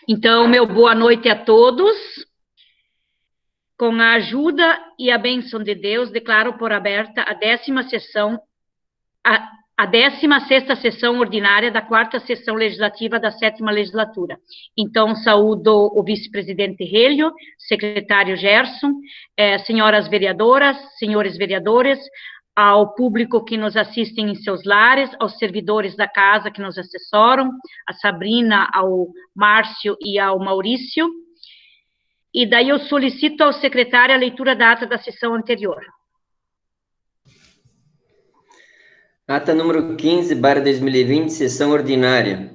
Então, meu boa noite a todos. Com a ajuda e a bênção de Deus, declaro por aberta a 16ª sessão ordinária da 4ª sessão legislativa da 7ª legislatura. Então, saúdo o vice-presidente Hélio, secretário Gerson, senhoras vereadoras, senhores vereadores, ao público que nos assiste em seus lares, aos servidores da casa que nos assessoram, a Sabrina, ao Márcio e ao Maurício. E daí eu solicito ao secretário a leitura da ata da sessão anterior. Ata número 15/2020, sessão ordinária.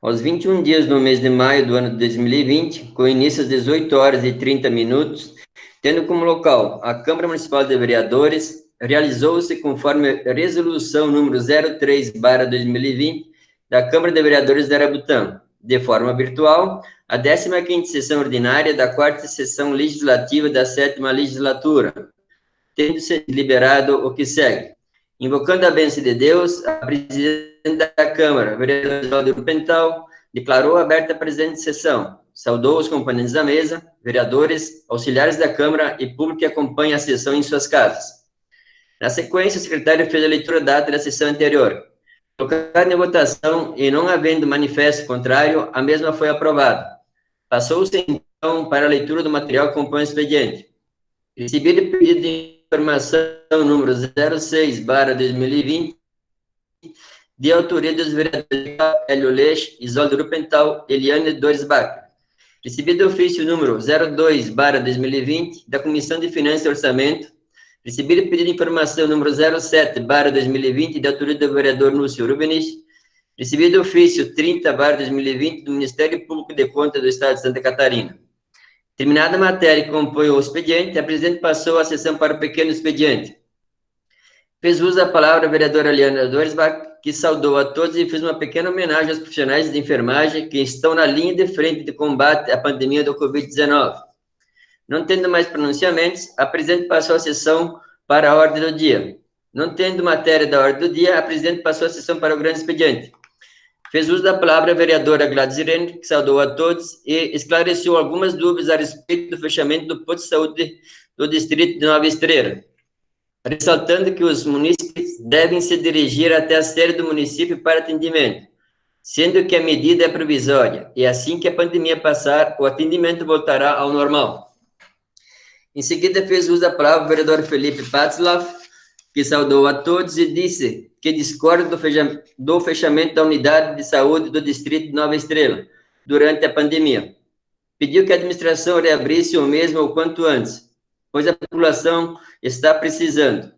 Aos 21 dias do mês de maio do ano de 2020, com início às 18h30, tendo como local a Câmara Municipal de Vereadores, realizou-se, conforme resolução número 03/2020, da Câmara de Vereadores de Arabutã, de forma virtual, a 15ª sessão ordinária da 4ª sessão legislativa da 7ª legislatura, tendo-se deliberado o que segue. Invocando a bênção de Deus, a presidente da Câmara, vereador Oswaldo Rupental, declarou aberta a presente sessão. Saudou os componentes da mesa, vereadores, auxiliares da Câmara e público que acompanha a sessão em suas casas. Na sequência, o secretário fez a leitura da ata da sessão anterior. Colocada em votação e não havendo manifesto contrário, a mesma foi aprovada. Passou-se, então, para a leitura do material que compõe o expediente. Recebido pedido de informação número 06/2020, de autoria dos vereadores Hélio Leix, Isoldo Rupental, Eliane Dorisbach. Recebido ofício número 02/2020, da Comissão de Finanças e Orçamento. Recebido pedido de informação número 07/2020, de autoria do vereador Núcio Rubinich. Recebido ofício 30/2020, do Ministério Público de Contas do Estado de Santa Catarina. Terminada a matéria que compõe o expediente, a presidente passou a sessão para o pequeno expediente. Fez uso da palavra a vereadora Eliane Dorisbach, que saudou a todos e fez uma pequena homenagem aos profissionais de enfermagem que estão na linha de frente de combate à pandemia do Covid-19. Não tendo mais pronunciamentos, a presidente passou a sessão para a ordem do dia. Não tendo matéria da ordem do dia, a presidente passou a sessão para o grande expediente. Fez uso da palavra a vereadora Gladys Irene, que saudou a todos e esclareceu algumas dúvidas a respeito do fechamento do posto de saúde do distrito de Nova Estrela, ressaltando que os munícipes devem se dirigir até a sede do município para atendimento, sendo que a medida é provisória, e assim que a pandemia passar, o atendimento voltará ao normal. Em seguida, fez uso da palavra o vereador Felipe Patzlaff, que saudou a todos e disse que discorda do fechamento da unidade de saúde do distrito de Nova Estrela durante a pandemia. Pediu que a administração reabrisse o mesmo o quanto antes, pois a população está precisando.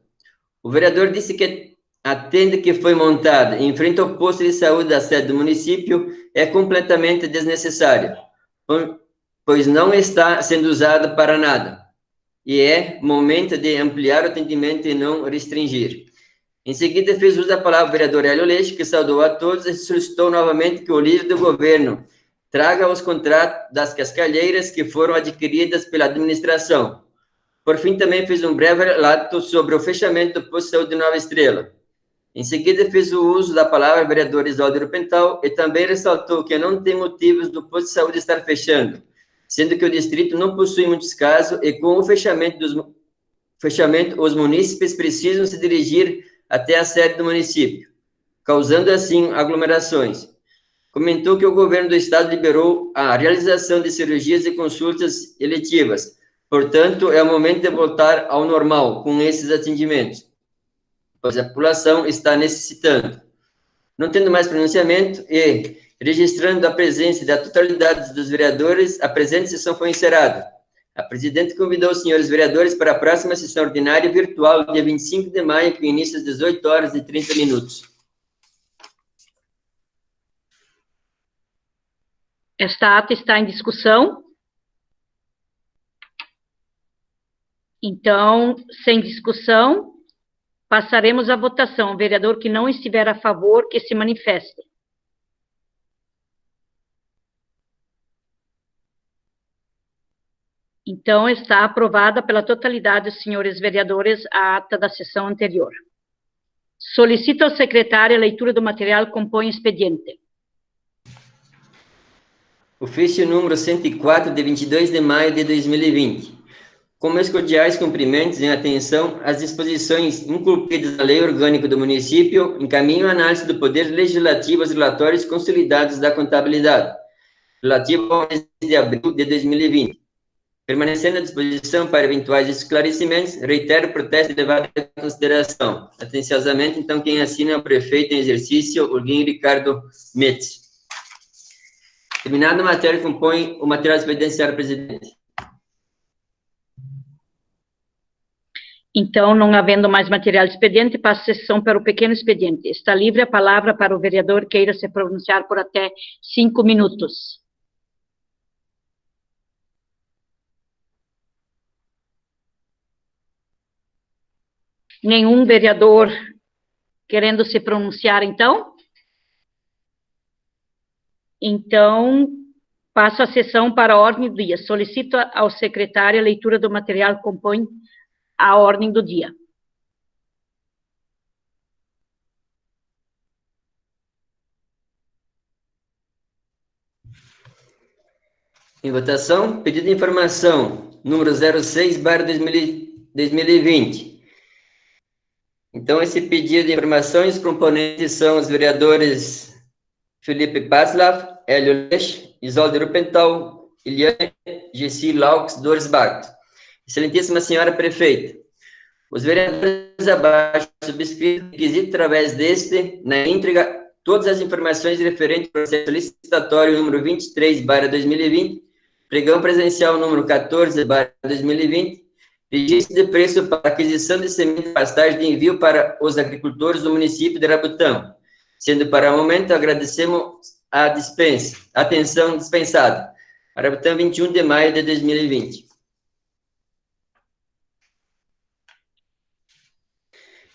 O vereador disse que a tenda que foi montada em frente ao posto de saúde da sede do município é completamente desnecessária, pois não está sendo usada para nada. E é momento de ampliar o atendimento e não restringir. Em seguida, fez uso da palavra o vereador Hélio Leix, que saudou a todos e solicitou novamente que o líder do governo traga os contratos das cascalheiras que foram adquiridas pela administração. Por fim, também fez um breve relato sobre o fechamento do posto de saúde de Nova Estrela. Em seguida, fez o uso da palavra o vereador Isoldo Rupental e também ressaltou que não tem motivos do posto de saúde estar fechando, sendo que o distrito não possui muitos casos e com o fechamento, os munícipes precisam se dirigir até a sede do município, causando assim aglomerações. Comentou que o governo do estado liberou a realização de cirurgias e consultas eletivas, portanto, é o momento de voltar ao normal com esses atendimentos, pois a população está necessitando. Não tendo mais pronunciamento e registrando a presença da totalidade dos vereadores, a presente sessão foi encerrada. A presidente convidou os senhores vereadores para a próxima sessão ordinária virtual, dia 25 de maio, com início às 18h30. Esta ata está em discussão. Então, sem discussão, passaremos à votação. O vereador que não estiver a favor, que se manifeste. Então, está aprovada pela totalidade dos senhores vereadores a ata da sessão anterior. Solicito ao secretário a leitura do material que compõe o expediente. Ofício número 104, de 22 de maio de 2020. Com meus cordiais cumprimentos em atenção às disposições incluídas na Lei Orgânica do Município, encaminho a análise do Poder Legislativo aos relatórios consolidados da contabilidade, relativo ao mês de abril de 2020. Permanecendo à disposição para eventuais esclarecimentos, reitero o protesto levado em consideração. Atenciosamente, então, quem assina é o prefeito em exercício, Urguinho Ricardo Metz. Terminada a matéria, compõe o material expedidenciário, presidente. Então, não havendo mais material de expediente, passo a sessão para o pequeno expediente. Está livre a palavra para o vereador que queira se pronunciar por até 5 minutos. Nenhum vereador querendo se pronunciar, então? Então, passo a sessão para a ordem do dia. Solicito ao secretário a leitura do material que compõe a ordem do dia. Em votação, pedido de informação, número 06/2020. Então, esse pedido de informação, os componentes são os vereadores Felipe Paslav, Hélio Lech, Isolde Rupental, Eliane Gessi Laux Dores Bartos. Excelentíssima senhora prefeita, os vereadores abaixo subscritos requisitam através deste, na íntegra, todas as informações referentes ao processo licitatório número 23/2020, pregão presencial número 14/2020, registro de preço para aquisição de semente de pastagem de envio para os agricultores do município de Arabutão. Sendo para o momento, agradecemos a atenção dispensada. Arabutão, 21 de maio de 2020.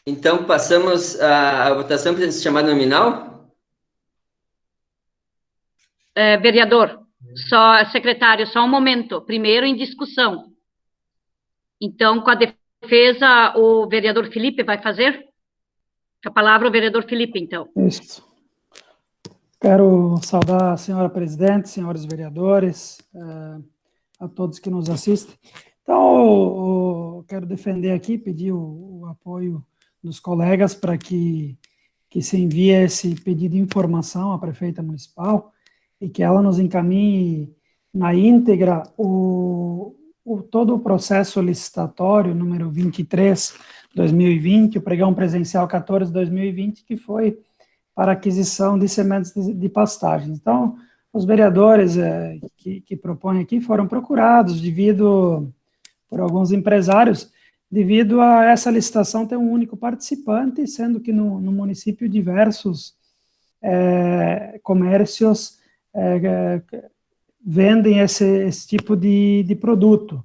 Então, passamos à votação por chamada nominal. Vereador, secretário, só um momento. Primeiro, em discussão. Então, com a defesa, o vereador Felipe vai fazer? A palavra o vereador Felipe, então. Isso. Quero saudar a senhora presidente, senhores vereadores, a todos que nos assistem. Então, eu quero defender aqui, pedir o apoio dos colegas para que se envie esse pedido de informação à prefeita municipal e que ela nos encaminhe na íntegra todo o processo licitatório número 23/2020, o pregão presencial 14/2020, que foi para aquisição de sementes de pastagens. Então, os vereadores que propõem aqui foram procurados por alguns empresários, devido a essa licitação ter um único participante, sendo que no município diversos comércios vendem esse tipo de produto.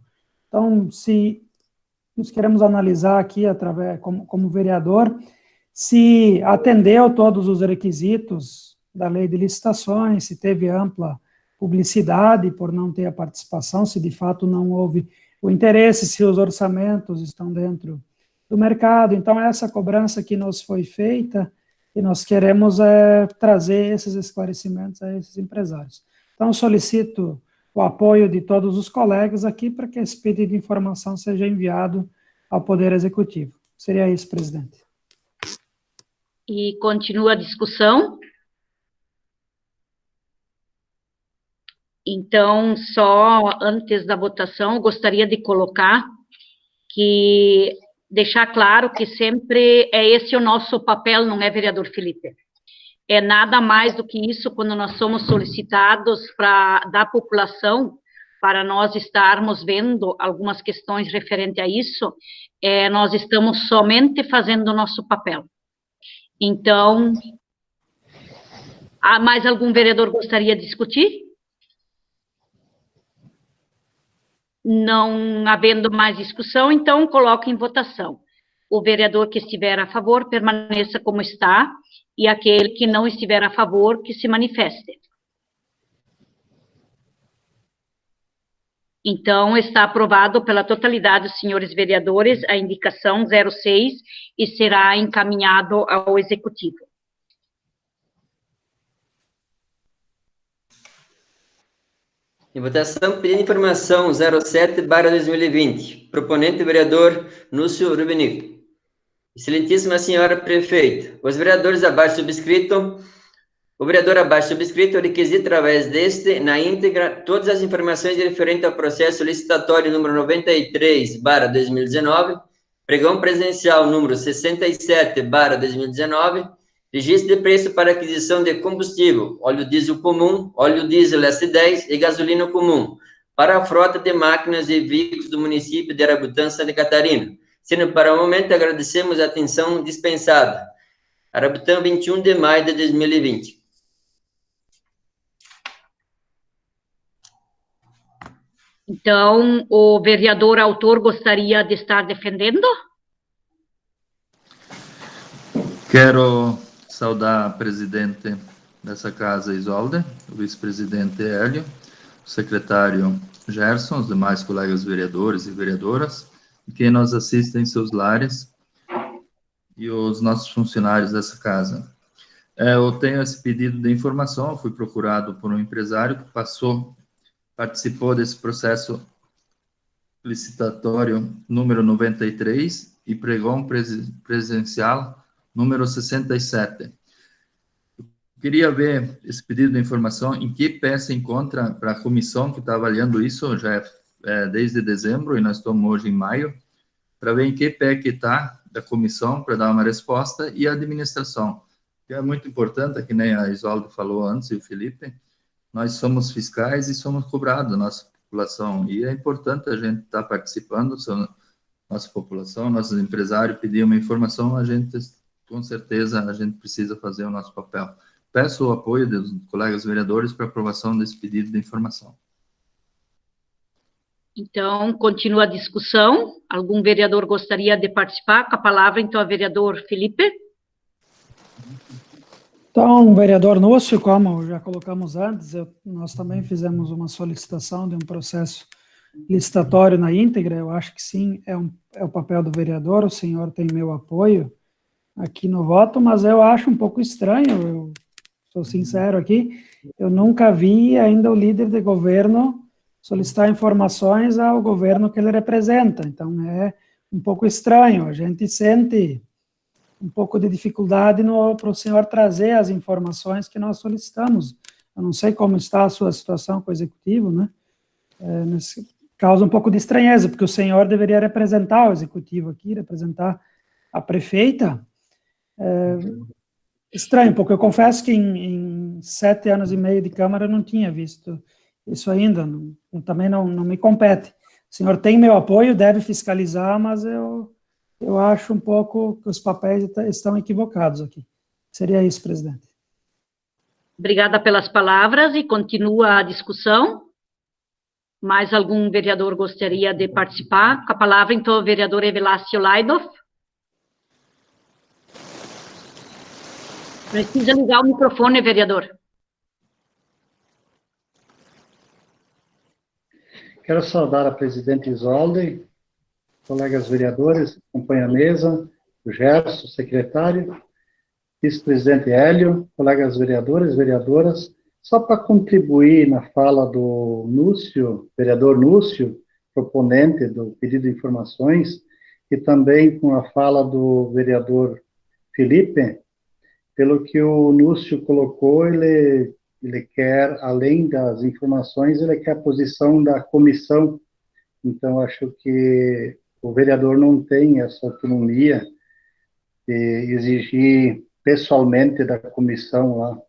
Então, se nós queremos analisar aqui, como vereador, se atendeu todos os requisitos da lei de licitações, se teve ampla publicidade por não ter a participação, se de fato não houve o interesse, se os orçamentos estão dentro do mercado. Então, essa cobrança que nos foi feita, e nós queremos trazer esses esclarecimentos a esses empresários. Então, solicito o apoio de todos os colegas aqui para que esse pedido de informação seja enviado ao Poder Executivo. Seria isso, presidente. E continua a discussão. Então, só antes da votação, eu gostaria de deixar claro que sempre é esse o nosso papel, não é, vereador Felipe? É nada mais do que isso quando nós somos solicitados da população, para nós estarmos vendo algumas questões referentes a isso, nós estamos somente fazendo o nosso papel. Então, mais algum vereador gostaria de discutir? Não havendo mais discussão, então coloco em votação. O vereador que estiver a favor, permaneça como está, e aquele que não estiver a favor, que se manifeste. Então, está aprovado pela totalidade dos senhores vereadores a indicação 06 e será encaminhado ao Executivo. Em votação, pedido de informação 07/2020. Proponente, vereador Núcio Rubinico. Excelentíssima senhora prefeito, os vereadores abaixo subscrito, o vereador abaixo subscrito requisita através deste, na íntegra, todas as informações referentes ao processo licitatório número 93/2019, pregão presencial número 67/2019, registro de preço para aquisição de combustível, óleo diesel comum, óleo diesel S10 e gasolina comum, para a frota de máquinas e veículos do município de Arabutã, Santa Catarina. Sendo para o momento, agradecemos a atenção dispensada. Arabutã, 21 de maio de 2020. Então, o vereador autor gostaria de estar defendendo? Quero saudar a presidente dessa casa, Isolda, o vice-presidente Hélio, o secretário Gerson, os demais colegas vereadores e vereadoras, que nos assistem em seus lares, e os nossos funcionários dessa casa. Eu tenho esse pedido de informação, fui procurado por um empresário que participou desse processo licitatório número 93 e pregão presencial número 67. Eu queria ver esse pedido de informação, em que pé se encontra para a comissão que está avaliando isso, já desde dezembro, e nós estamos hoje em maio, para ver em que pé que está da comissão, para dar uma resposta, e a administração, que é muito importante, que nem a Isolda falou antes, e o Felipe, nós somos fiscais e somos cobrados, nossa população, e é importante a gente estar participando, nossa população, nossos empresários pedir uma informação, a gente, com certeza, a gente precisa fazer o nosso papel. Peço o apoio dos colegas vereadores para aprovação desse pedido de informação. Então, continua a discussão. Algum vereador gostaria de participar? Com a palavra, então, o vereador Felipe. Então, vereador Núcio, como já colocamos antes, nós também fizemos uma solicitação de um processo licitatório na íntegra. Eu acho que sim, é o papel do vereador, o senhor tem meu apoio aqui no voto, mas eu acho um pouco estranho, eu sou sincero aqui, eu nunca vi ainda o líder de governo solicitar informações ao governo que ele representa, então é um pouco estranho, a gente sente um pouco de dificuldade para o senhor trazer as informações que nós solicitamos. Eu não sei como está a sua situação com o executivo, né? Causa um pouco de estranheza, porque o senhor deveria representar o executivo aqui, representar a prefeita. Estranho, porque eu confesso que em 7 anos e meio de Câmara eu não tinha visto isso ainda, também não me compete. O senhor tem meu apoio, deve fiscalizar, mas eu acho um pouco que os papéis estão equivocados aqui. Seria isso, presidente. Obrigada pelas palavras e continua a discussão. Mais algum vereador gostaria de participar? Com a palavra, então, o vereador Evelácio Laidoff. Precisa ligar o microfone, vereador. Quero saudar a presidente Isolde, colegas vereadores, acompanha a mesa, o Gerson, secretário, vice-presidente Hélio, colegas vereadores, vereadoras. Só para contribuir na fala do Núcio, vereador Núcio, proponente do pedido de informações, e também com a fala do vereador Felipe, pelo que o Núcio colocou, ele quer, além das informações, ele quer a posição da comissão. Então, acho que o vereador não tem essa autonomia de exigir pessoalmente da comissão lá.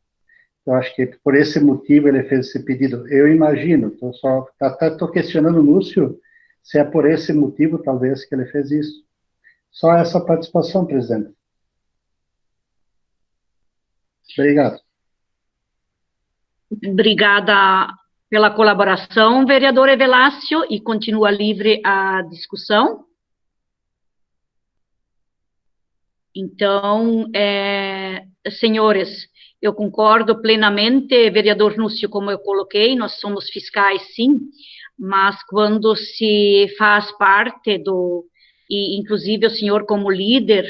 Eu acho que por esse motivo ele fez esse pedido. Eu imagino, estou questionando o Núcio se é por esse motivo, talvez, que ele fez isso. Só essa participação, presidente. Obrigado. Obrigada pela colaboração, vereador Evelácio, e continua livre a discussão. Então, senhores, eu concordo plenamente, vereador Núcio, como eu coloquei, nós somos fiscais, sim, mas quando se faz parte e inclusive o senhor como líder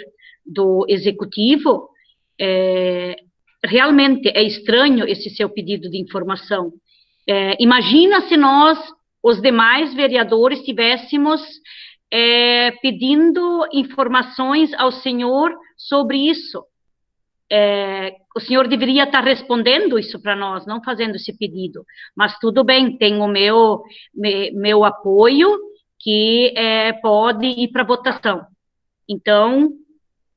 do executivo, realmente é estranho esse seu pedido de informação. Imagina se nós, os demais vereadores, estivéssemos pedindo informações ao senhor sobre isso. O senhor deveria estar respondendo isso para nós, não fazendo esse pedido. Mas tudo bem, tem o meu apoio, que pode ir para votação. Então,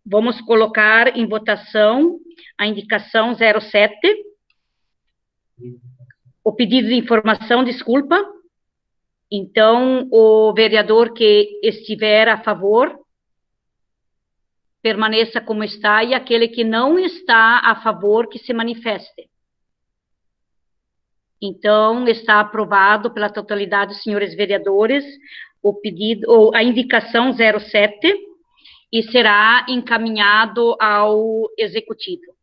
vamos colocar em votação a indicação 07. O pedido de informação, desculpa. Então, o vereador que estiver a favor, permaneça como está, e aquele que não está a favor, que se manifeste. Então, está aprovado pela totalidade dos senhores vereadores o pedido, ou a indicação 07, e será encaminhado ao executivo.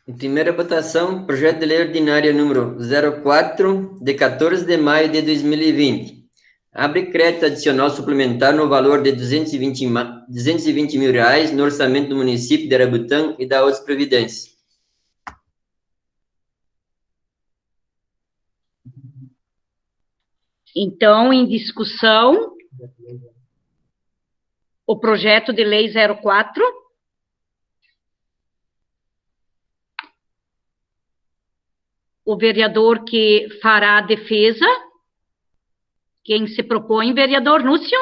Em primeira votação, projeto de lei ordinária número 04, de 14 de maio de 2020. Abre crédito adicional suplementar no valor de 220 mil reais no orçamento do município de Arabutã e da outras previdências. Então, em discussão, o projeto de lei 04. O vereador que fará a defesa. Quem se propõe, vereador Núcio?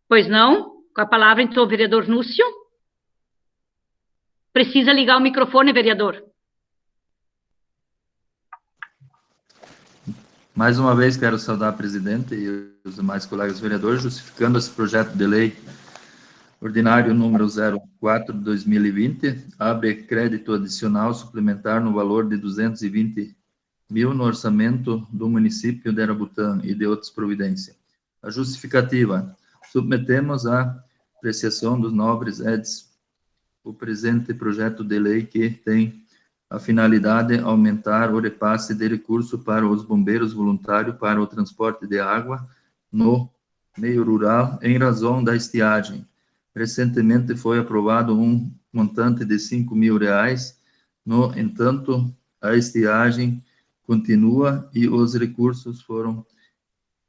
Pois não? Com a palavra, então, o vereador Núcio. Precisa ligar o microfone, vereador. Mais uma vez, quero saudar a presidente e os demais colegas vereadores, justificando esse projeto de lei ordinário número 04 de 2020, abre crédito adicional suplementar no valor de 220 mil no orçamento do município de Arabutã e de outras providências. A justificativa: submetemos à apreciação dos nobres edis o presente projeto de lei, que tem a finalidade de aumentar o repasse de recurso para os bombeiros voluntários para o transporte de água no meio rural, em razão da estiagem. Recentemente foi aprovado um montante de 5 mil reais, no entanto, a estiagem continua e os recursos foram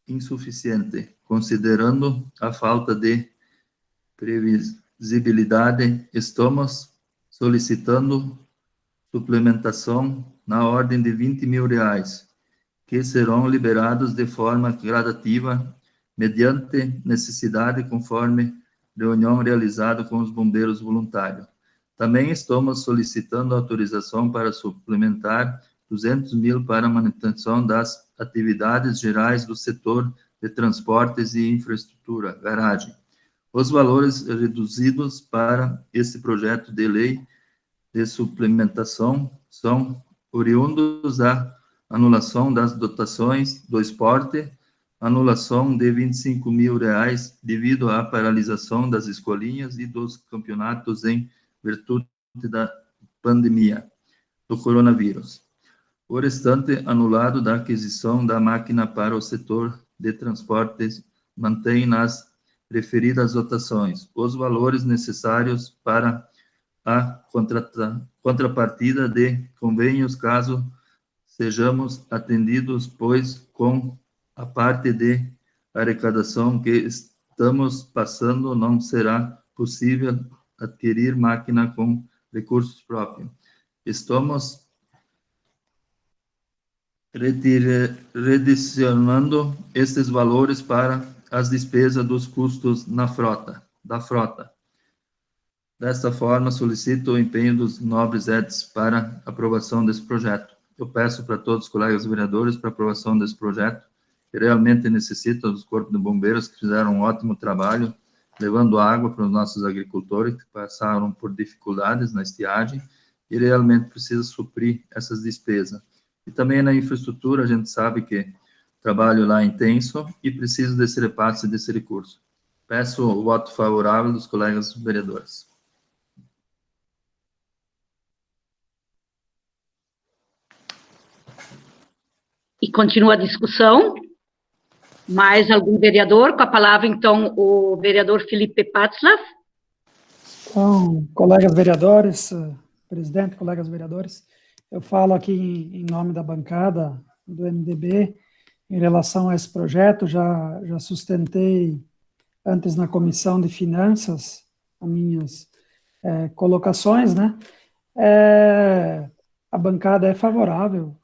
insuficientes, considerando a falta de previsibilidade. Estamos solicitando suplementação na ordem de 20 mil reais, que serão liberados de forma gradativa, mediante necessidade, conforme reunião realizada com os bombeiros voluntários. Também estamos solicitando autorização para suplementar 200 mil para manutenção das atividades gerais do setor de transportes e infraestrutura, garagem. Os valores reduzidos para esse projeto de lei de suplementação são oriundos da anulação das dotações do esporte, anulação de 25 mil reais devido à paralisação das escolinhas e dos campeonatos em virtude da pandemia do coronavírus. O restante anulado da aquisição da máquina para o setor de transportes mantém nas referidas dotações os valores necessários para a contrapartida de convênios, caso sejamos atendidos, pois com a parte de arrecadação que estamos passando não será possível adquirir máquina com recursos próprios. Estamos redirecionando esses valores para as despesas dos custos da frota. Desta forma, solicito o empenho dos nobres edis para aprovação desse projeto. Eu peço para todos os colegas vereadores para aprovação desse projeto, que realmente necessita dos corpos de bombeiros, que fizeram um ótimo trabalho, levando água para os nossos agricultores, que passaram por dificuldades na estiagem, e realmente precisa suprir essas despesas. E também na infraestrutura, a gente sabe que o trabalho lá é intenso e precisa desse repasse desse recurso. Peço o voto favorável dos colegas vereadores. E continua a discussão. Mais algum vereador? Com a palavra, então, o vereador Felipe Patzlaff. Então, colegas vereadores, presidente, colegas vereadores, eu falo aqui em nome da bancada do MDB em relação a esse projeto. Já sustentei antes na Comissão de Finanças as minhas colocações, né? A bancada é favorável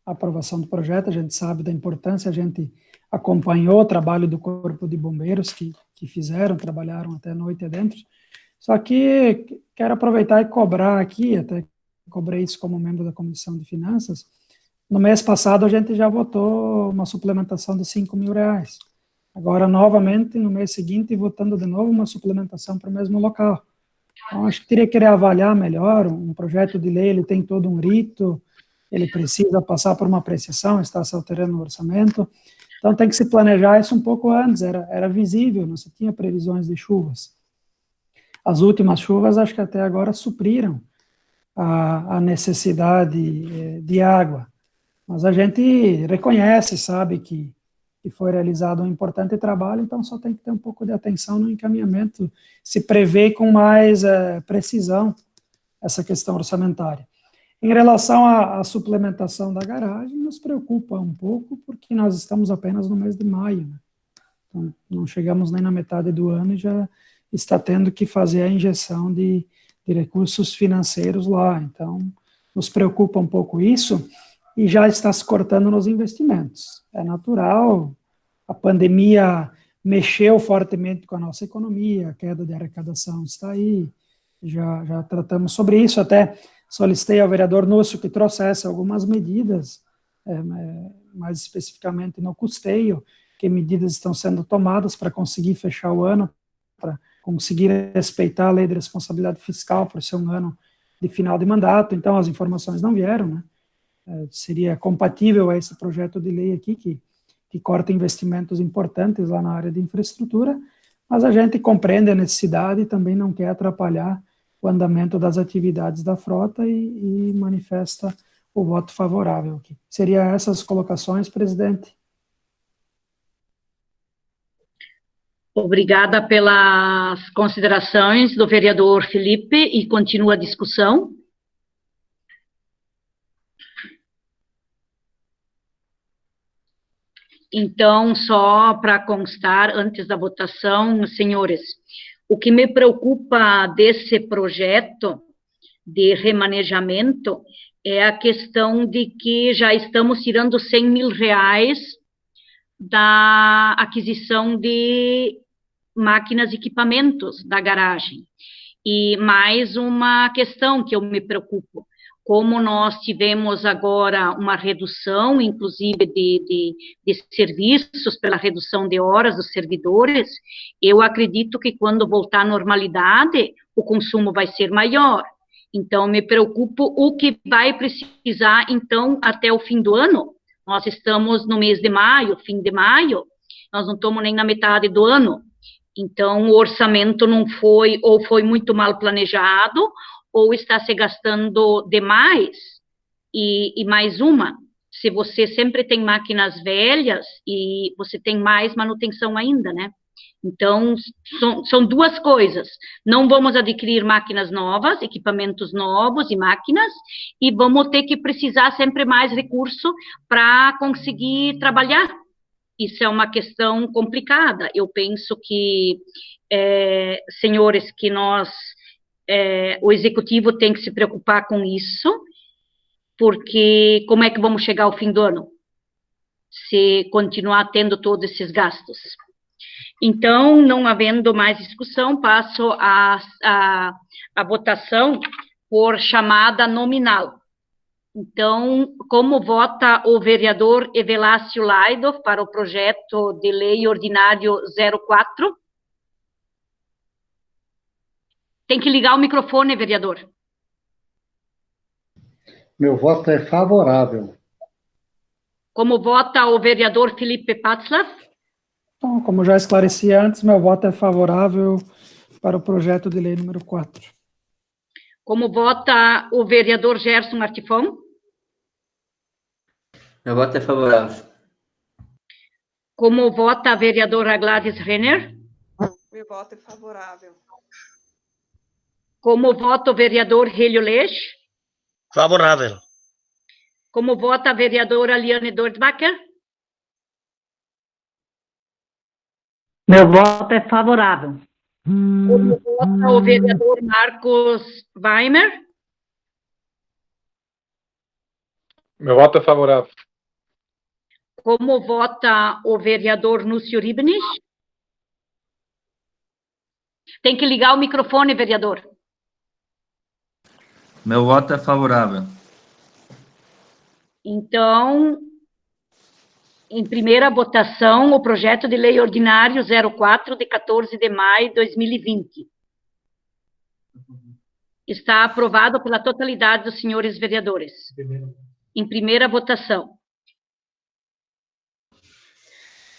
à aprovação do projeto. A gente sabe da importância, a gente acompanhou o trabalho do Corpo de Bombeiros que trabalharam até a noite adentro. Só que quero aproveitar e cobrar aqui, até cobrei isso como membro da Comissão de Finanças. No mês passado, a gente já votou uma suplementação de R$5.000. Agora, novamente, no mês seguinte, votando de novo uma suplementação para o mesmo local. Então, acho que teria que avaliar melhor. Um projeto de lei, ele tem todo um rito, ele precisa passar por uma apreciação, está se alterando o orçamento. Então, tem que se planejar isso um pouco antes. Era visível, não se tinha previsões de chuvas. As últimas chuvas, acho que até agora supriram a necessidade de água. Mas a gente reconhece, sabe, que foi realizado um importante trabalho, então só tem que ter um pouco de atenção no encaminhamento, se prevê com mais precisão essa questão orçamentária. Em relação à suplementação da garagem, nos preocupa um pouco, porque nós estamos apenas no mês de maio, né? Então, não chegamos nem na metade do ano e já está tendo que fazer a injeção de recursos financeiros lá. Então, nos preocupa um pouco isso, e já está se cortando nos investimentos. É natural, a pandemia mexeu fortemente com a nossa economia, a queda de arrecadação está aí, já tratamos sobre isso, até solicitei ao vereador Núcio que trouxesse algumas medidas, mais especificamente no custeio, que medidas estão sendo tomadas para conseguir fechar o ano, para conseguir respeitar a lei de responsabilidade fiscal, por ser um ano de final de mandato. Então as informações não vieram, né? Seria compatível a esse projeto de lei aqui, que corta investimentos importantes lá na área de infraestrutura, mas a gente compreende a necessidade e também não quer atrapalhar o andamento das atividades da frota e manifesta o voto favorável aqui. Seria essas colocações, presidente. Obrigada pelas considerações do vereador Felipe, e continua a discussão. Então, só para constar, antes da votação, senhores, o que me preocupa desse projeto de remanejamento é a questão de que já estamos tirando R$100.000 da aquisição de máquinas e equipamentos da garagem. E mais uma questão que eu me preocupo: como nós tivemos agora uma redução, inclusive, de serviços pela redução de horas dos servidores, eu acredito que quando voltar à normalidade, o consumo vai ser maior. Então, me preocupo o que vai precisar, então, até o fim do ano. Nós estamos no mês de maio, fim de maio, nós não estamos nem na metade do ano. Então, o orçamento não foi, ou foi muito mal planejado, ou está se gastando demais. E mais uma, se você sempre tem máquinas velhas, e você tem mais manutenção ainda, né? Então, são duas coisas: não vamos adquirir máquinas novas, equipamentos novos e máquinas, e vamos ter que precisar sempre mais recurso para conseguir trabalhar. Isso é uma questão complicada. Eu penso que, senhores, que o executivo tem que se preocupar com isso, porque como é que vamos chegar ao fim do ano se continuar tendo todos esses gastos? Então, não havendo mais discussão, passo a votação por chamada nominal. Então, como vota o vereador Evelácio Laido para o projeto de lei ordinário 04? Tem que ligar o microfone, vereador. Meu voto é favorável. Como vota o vereador Felipe Patzlaff? Então, como já esclareci antes, meu voto é favorável para o projeto de lei número 4. Como vota o vereador Gerson Artifão? Meu voto é favorável. Como vota a vereadora Gladys Renner? Meu voto é favorável. Como vota o vereador Hélio Leix? Favorável. Como vota a vereadora Liane Dortbacher? Meu voto é favorável. Como vota o vereador Marcos Weimer? Meu voto é favorável. Como vota o vereador Núcio Ribnes? Tem que ligar o microfone, vereador. Meu voto é favorável. Então, em primeira votação, o projeto de lei ordinário 04, de 14 de maio de 2020. Está aprovado pela totalidade dos senhores vereadores. Em primeira votação.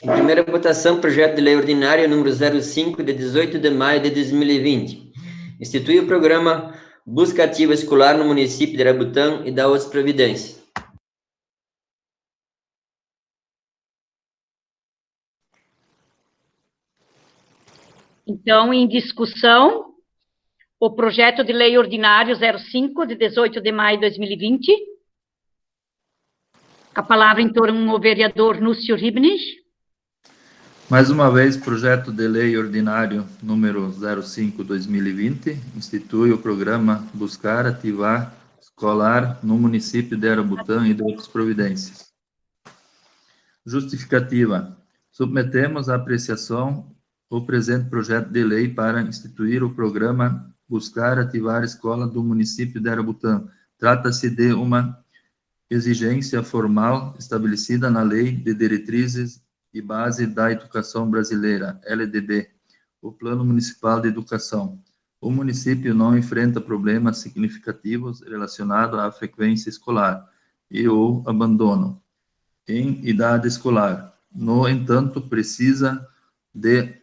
Em primeira votação, projeto de lei ordinário número 05, de 18 de maio de 2020. Institui o programa Busca Ativa Escolar no município de Arabutã e dá outras providências. Então, em discussão, o projeto de lei ordinário 05, de 18 de maio de 2020. A palavra, então, ao vereador Núcio Ribnes. Mais uma vez, projeto de lei ordinário número 05/2020 institui o programa Buscar Ativar Escolar no município de Arabutã e de outras providências. Justificativa. Submetemos à apreciação o presente projeto de lei para instituir o programa Buscar Ativar Escola do município de Arabutã. Trata-se de uma exigência formal estabelecida na Lei de Diretrizes e Base da Educação Brasileira, LDB, o Plano Municipal de Educação. O município não enfrenta problemas significativos relacionados à frequência escolar e ou abandono em idade escolar. No entanto, precisa de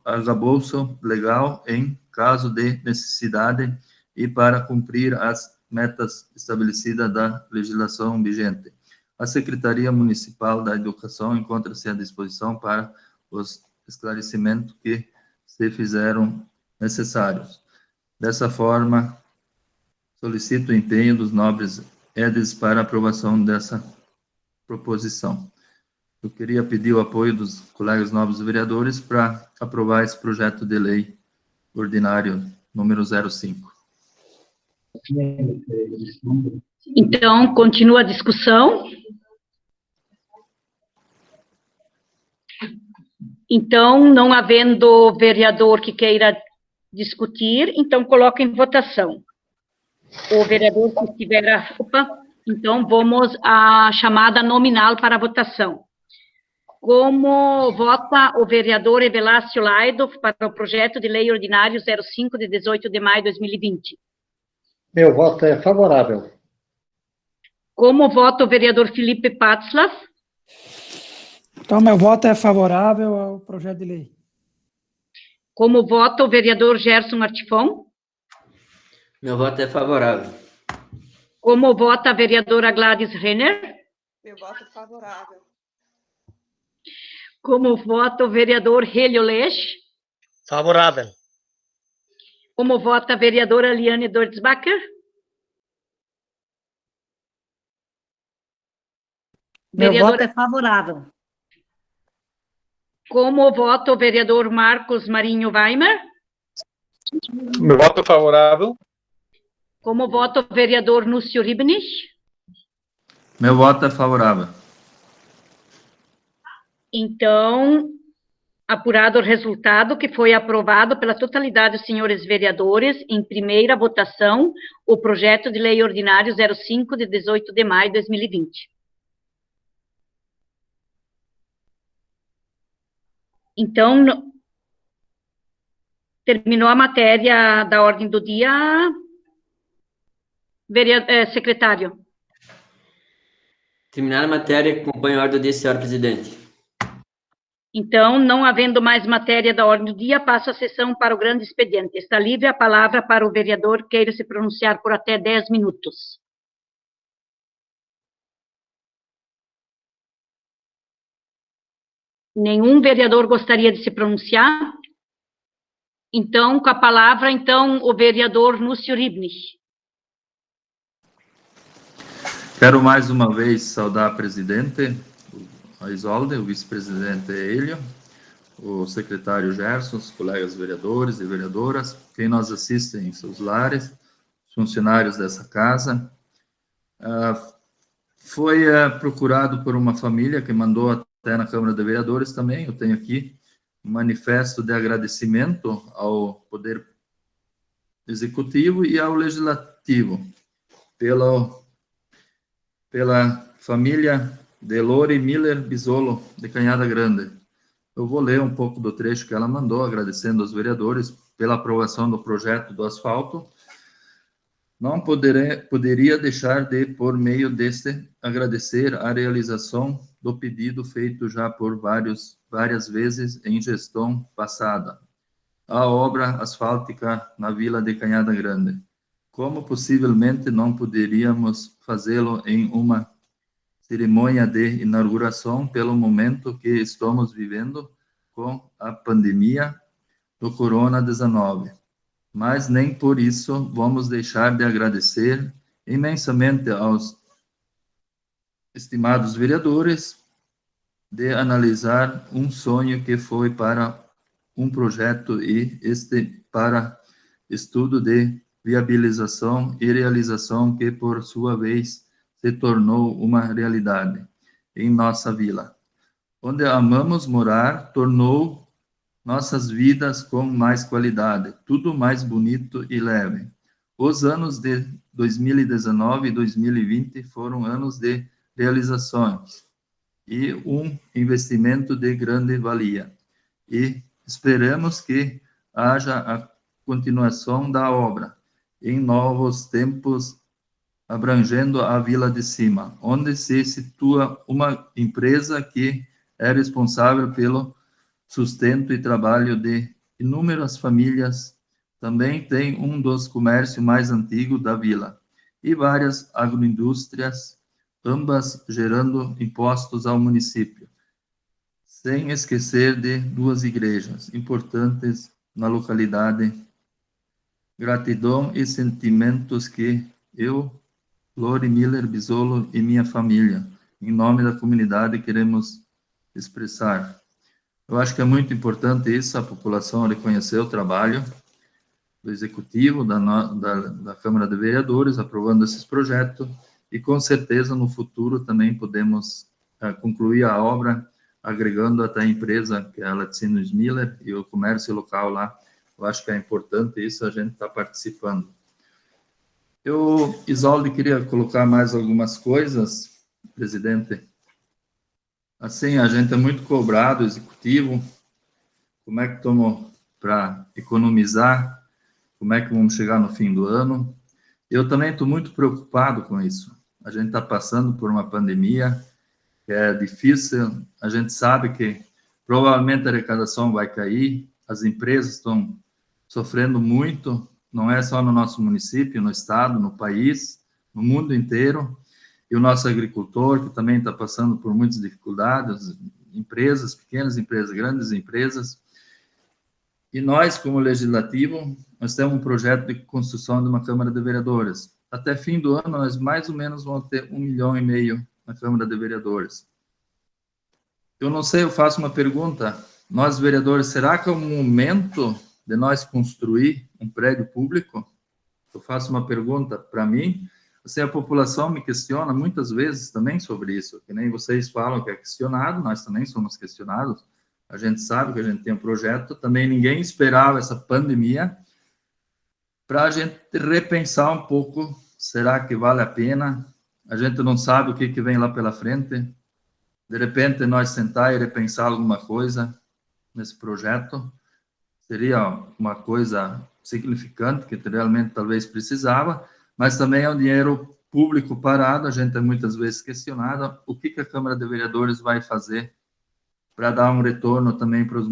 arcabouço legal em caso de necessidade e para cumprir as metas estabelecidas da legislação vigente. A Secretaria Municipal da Educação encontra-se à disposição para os esclarecimentos que se fizeram necessários. Dessa forma, solicito o empenho dos nobres edis para aprovação dessa proposição. Eu queria pedir o apoio dos colegas nobres vereadores para aprovar esse projeto de lei ordinário número 05. Então, continua a discussão. Então, não havendo vereador que queira discutir, então coloco em votação. O vereador que estiver... então, vamos à chamada nominal para a votação. Como vota o vereador Evelácio Laido para o projeto de lei ordinário 05, de 18 de maio de 2020? Meu voto é favorável. Como vota o vereador Felipe Patzlaff? Então, meu voto é favorável ao projeto de lei. Como vota o vereador Gerson Artifon? Meu voto é favorável. Como vota a vereadora Gladys Renner? Meu voto é favorável. Como vota o vereador Hélio Leix? Favorável. Como vota a vereadora Liane Dortbacher? Meu voto Vereadora, é favorável. como vota o vereador Marcos Marinho Weimer? Meu voto é favorável. Como vota o vereador Núcio Ribnes? Meu voto é favorável. Então, apurado o resultado, que foi aprovado pela totalidade dos senhores vereadores, em primeira votação, o projeto de lei ordinário 05, de 18 de maio de 2020. Então, terminou a matéria da ordem do dia, secretário. Terminar a matéria, acompanho a ordem do dia, senhor presidente. Então, não havendo mais matéria da ordem do dia, passo a sessão para o grande expediente. Está livre a palavra para o vereador que queira se pronunciar por até 10 minutos. Nenhum vereador gostaria de se pronunciar? Então, com a palavra, então, o vereador Núcio Ribnich. Quero mais uma vez saudar a presidente, a Isolde, o vice-presidente Hélio, o secretário Gerson, os colegas vereadores e vereadoras, quem nos assiste em seus lares, funcionários dessa casa. Foi procurado por uma família que mandou até na Câmara de Vereadores também, eu tenho aqui um manifesto de agradecimento ao Poder Executivo e ao Legislativo, pela família de Lori Miller Bisolo, de Canhada Grande. Eu vou ler um pouco do trecho que ela mandou, agradecendo aos vereadores pela aprovação do projeto do asfalto. Não poderia deixar de, por meio deste, agradecer a realização do pedido feito já por várias vezes em gestão passada, a obra asfáltica na Vila de Canhada Grande. Como possivelmente não poderíamos fazê-lo em uma cerimônia de inauguração pelo momento que estamos vivendo com a pandemia do Corona-19. Mas nem por isso vamos deixar de agradecer imensamente aos estimados vereadores de analisar um sonho que foi para um projeto e para estudo de viabilização e realização que, por sua vez, se tornou uma realidade em nossa vila, onde amamos morar, tornou nossas vidas com mais qualidade, tudo mais bonito e leve. Os anos de 2019 e 2020 foram anos de realizações e um investimento de grande valia. E esperamos que haja a continuação da obra em novos tempos, abrangendo a Vila de Cima, onde se situa uma empresa que é responsável pelo sustento e trabalho de inúmeras famílias. Também tem um dos comércios mais antigos da vila e várias agroindústrias, ambas gerando impostos ao município, sem esquecer de duas igrejas importantes na localidade. Gratidão e sentimentos que eu, Lori Miller Bisolo e minha família, em nome da comunidade, queremos expressar. Eu acho que é muito importante isso, a população reconhecer o trabalho do Executivo, da Câmara de Vereadores, aprovando esses projetos, e com certeza no futuro também podemos concluir a obra, agregando até a empresa, que é a Laticínios Miller, e o comércio local lá. Eu acho que é importante isso, a gente está participando. Eu, Isolde, queria colocar mais algumas coisas, presidente. Assim, a gente é muito cobrado, executivo, como é que estamos para economizar, como é que vamos chegar no fim do ano. Eu também estou muito preocupado com isso. A gente está passando por uma pandemia, que é difícil, a gente sabe que provavelmente a arrecadação vai cair, as empresas estão sofrendo muito, não é só no nosso município, no estado, no país, no mundo inteiro, e o nosso agricultor, que também está passando por muitas dificuldades, empresas, pequenas empresas, grandes empresas, e nós, como legislativo, nós temos um projeto de construção de uma Câmara de Vereadores. Até fim do ano, nós mais ou menos vamos ter 1,5 milhão na Câmara de Vereadores. Eu não sei, eu faço uma pergunta, nós vereadores, será que é o momento de nós construir um prédio público? Eu faço uma pergunta para mim, assim, a população me questiona muitas vezes também sobre isso, que nem vocês falam que é questionado, nós também somos questionados, a gente sabe que a gente tem um projeto, também ninguém esperava essa pandemia, para a gente repensar um pouco, será que vale a pena? A gente não sabe o que vem lá pela frente, de repente nós sentar e repensar alguma coisa nesse projeto, seria uma coisa significante, que realmente talvez precisava, mas também é um dinheiro público parado, a gente é muitas vezes questionado, o que a Câmara de Vereadores vai fazer para dar um retorno também para os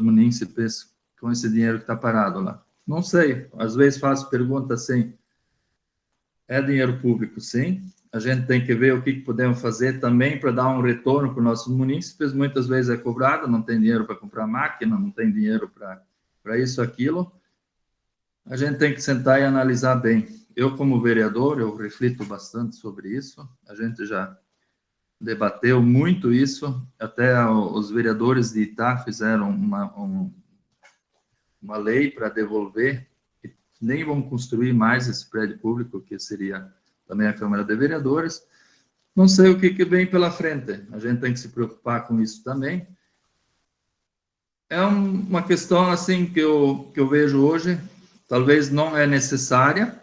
munícipes com esse dinheiro que está parado lá. Não sei, às vezes faço pergunta assim, é dinheiro público, sim, a gente tem que ver o que podemos fazer também para dar um retorno para os nossos munícipes, muitas vezes é cobrado, não tem dinheiro para comprar máquina, não tem dinheiro para para isso ou aquilo, a gente tem que sentar e analisar bem. Eu, como vereador, eu reflito bastante sobre isso, a gente já debateu muito isso, até os vereadores de Itá fizeram uma lei para devolver, que nem vão construir mais esse prédio público, que seria também a Câmara de Vereadores. Não sei o que vem pela frente, a gente tem que se preocupar com isso também. É uma questão assim que eu vejo hoje, talvez não é necessária,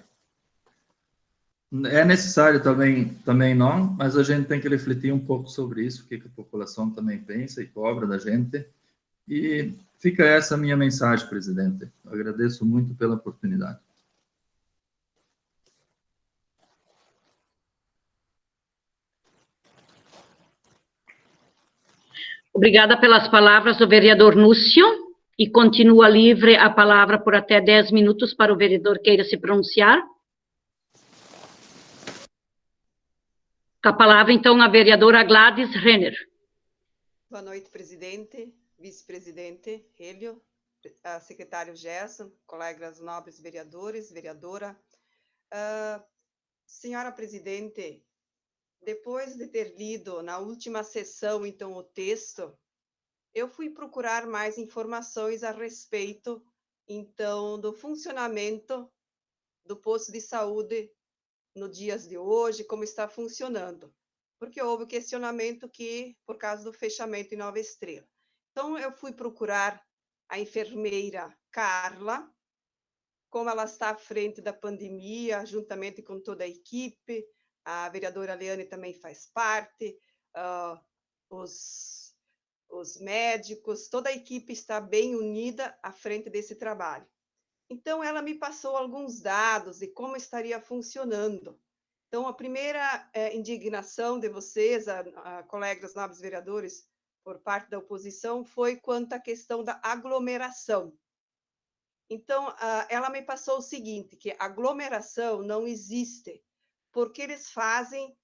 é necessário também não, mas a gente tem que refletir um pouco sobre isso, o que a população também pensa e cobra da gente. E fica essa minha mensagem, presidente. Eu agradeço muito pela oportunidade. Obrigada pelas palavras do vereador Núcio, e continua livre a palavra por até 10 minutos para o vereador que queira se pronunciar. Com a palavra, então, a vereadora Gladys Renner. Boa noite, presidente, vice-presidente Hélio, secretário Gerson, colegas nobres vereadores, vereadora. Senhora presidente, depois de ter lido na última sessão, então, o texto, eu fui procurar mais informações a respeito, então, do funcionamento do posto de saúde nos dias de hoje, como está funcionando. Porque houve questionamento que, por causa do fechamento em Nova Estrela. Então, eu fui procurar a enfermeira Carla, como ela está à frente da pandemia, juntamente com toda a equipe, a vereadora Leane também faz parte, os médicos, toda a equipe está bem unida à frente desse trabalho. Então, ela me passou alguns dados de como estaria funcionando. Então, a primeira indignação de vocês, colegas nobres vereadores, por parte da oposição, foi quanto à questão da aglomeração. Então, ela me passou o seguinte, que aglomeração não existe, porque eles fazem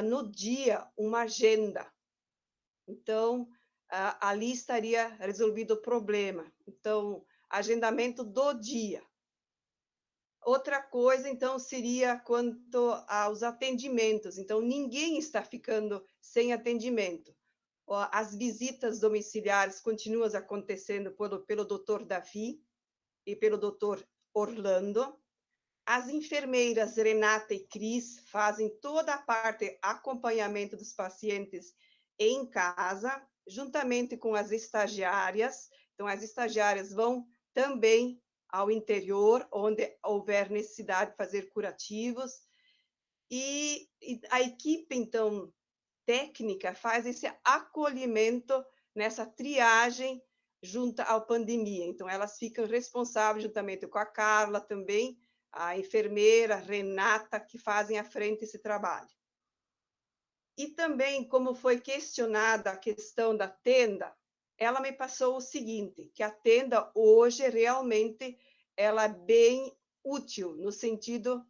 no dia uma agenda. Então, ali estaria resolvido o problema. Então, agendamento do dia. Outra coisa, então, seria quanto aos atendimentos. Então, ninguém está ficando sem atendimento. As visitas domiciliares continuam acontecendo pelo doutor Davi e pelo doutor Orlando. As enfermeiras Renata e Cris fazem toda a parte acompanhamento dos pacientes em casa, juntamente com as estagiárias. Então, as estagiárias vão também ao interior, onde houver necessidade de fazer curativos. E a equipe, então, técnica faz esse acolhimento nessa triagem junto à pandemia. Então, elas ficam responsáveis, juntamente com a Carla também, a enfermeira Renata, que fazem à frente esse trabalho. E também, como foi questionada a questão da tenda, ela me passou o seguinte, que a tenda hoje realmente ela é bem útil, no sentido,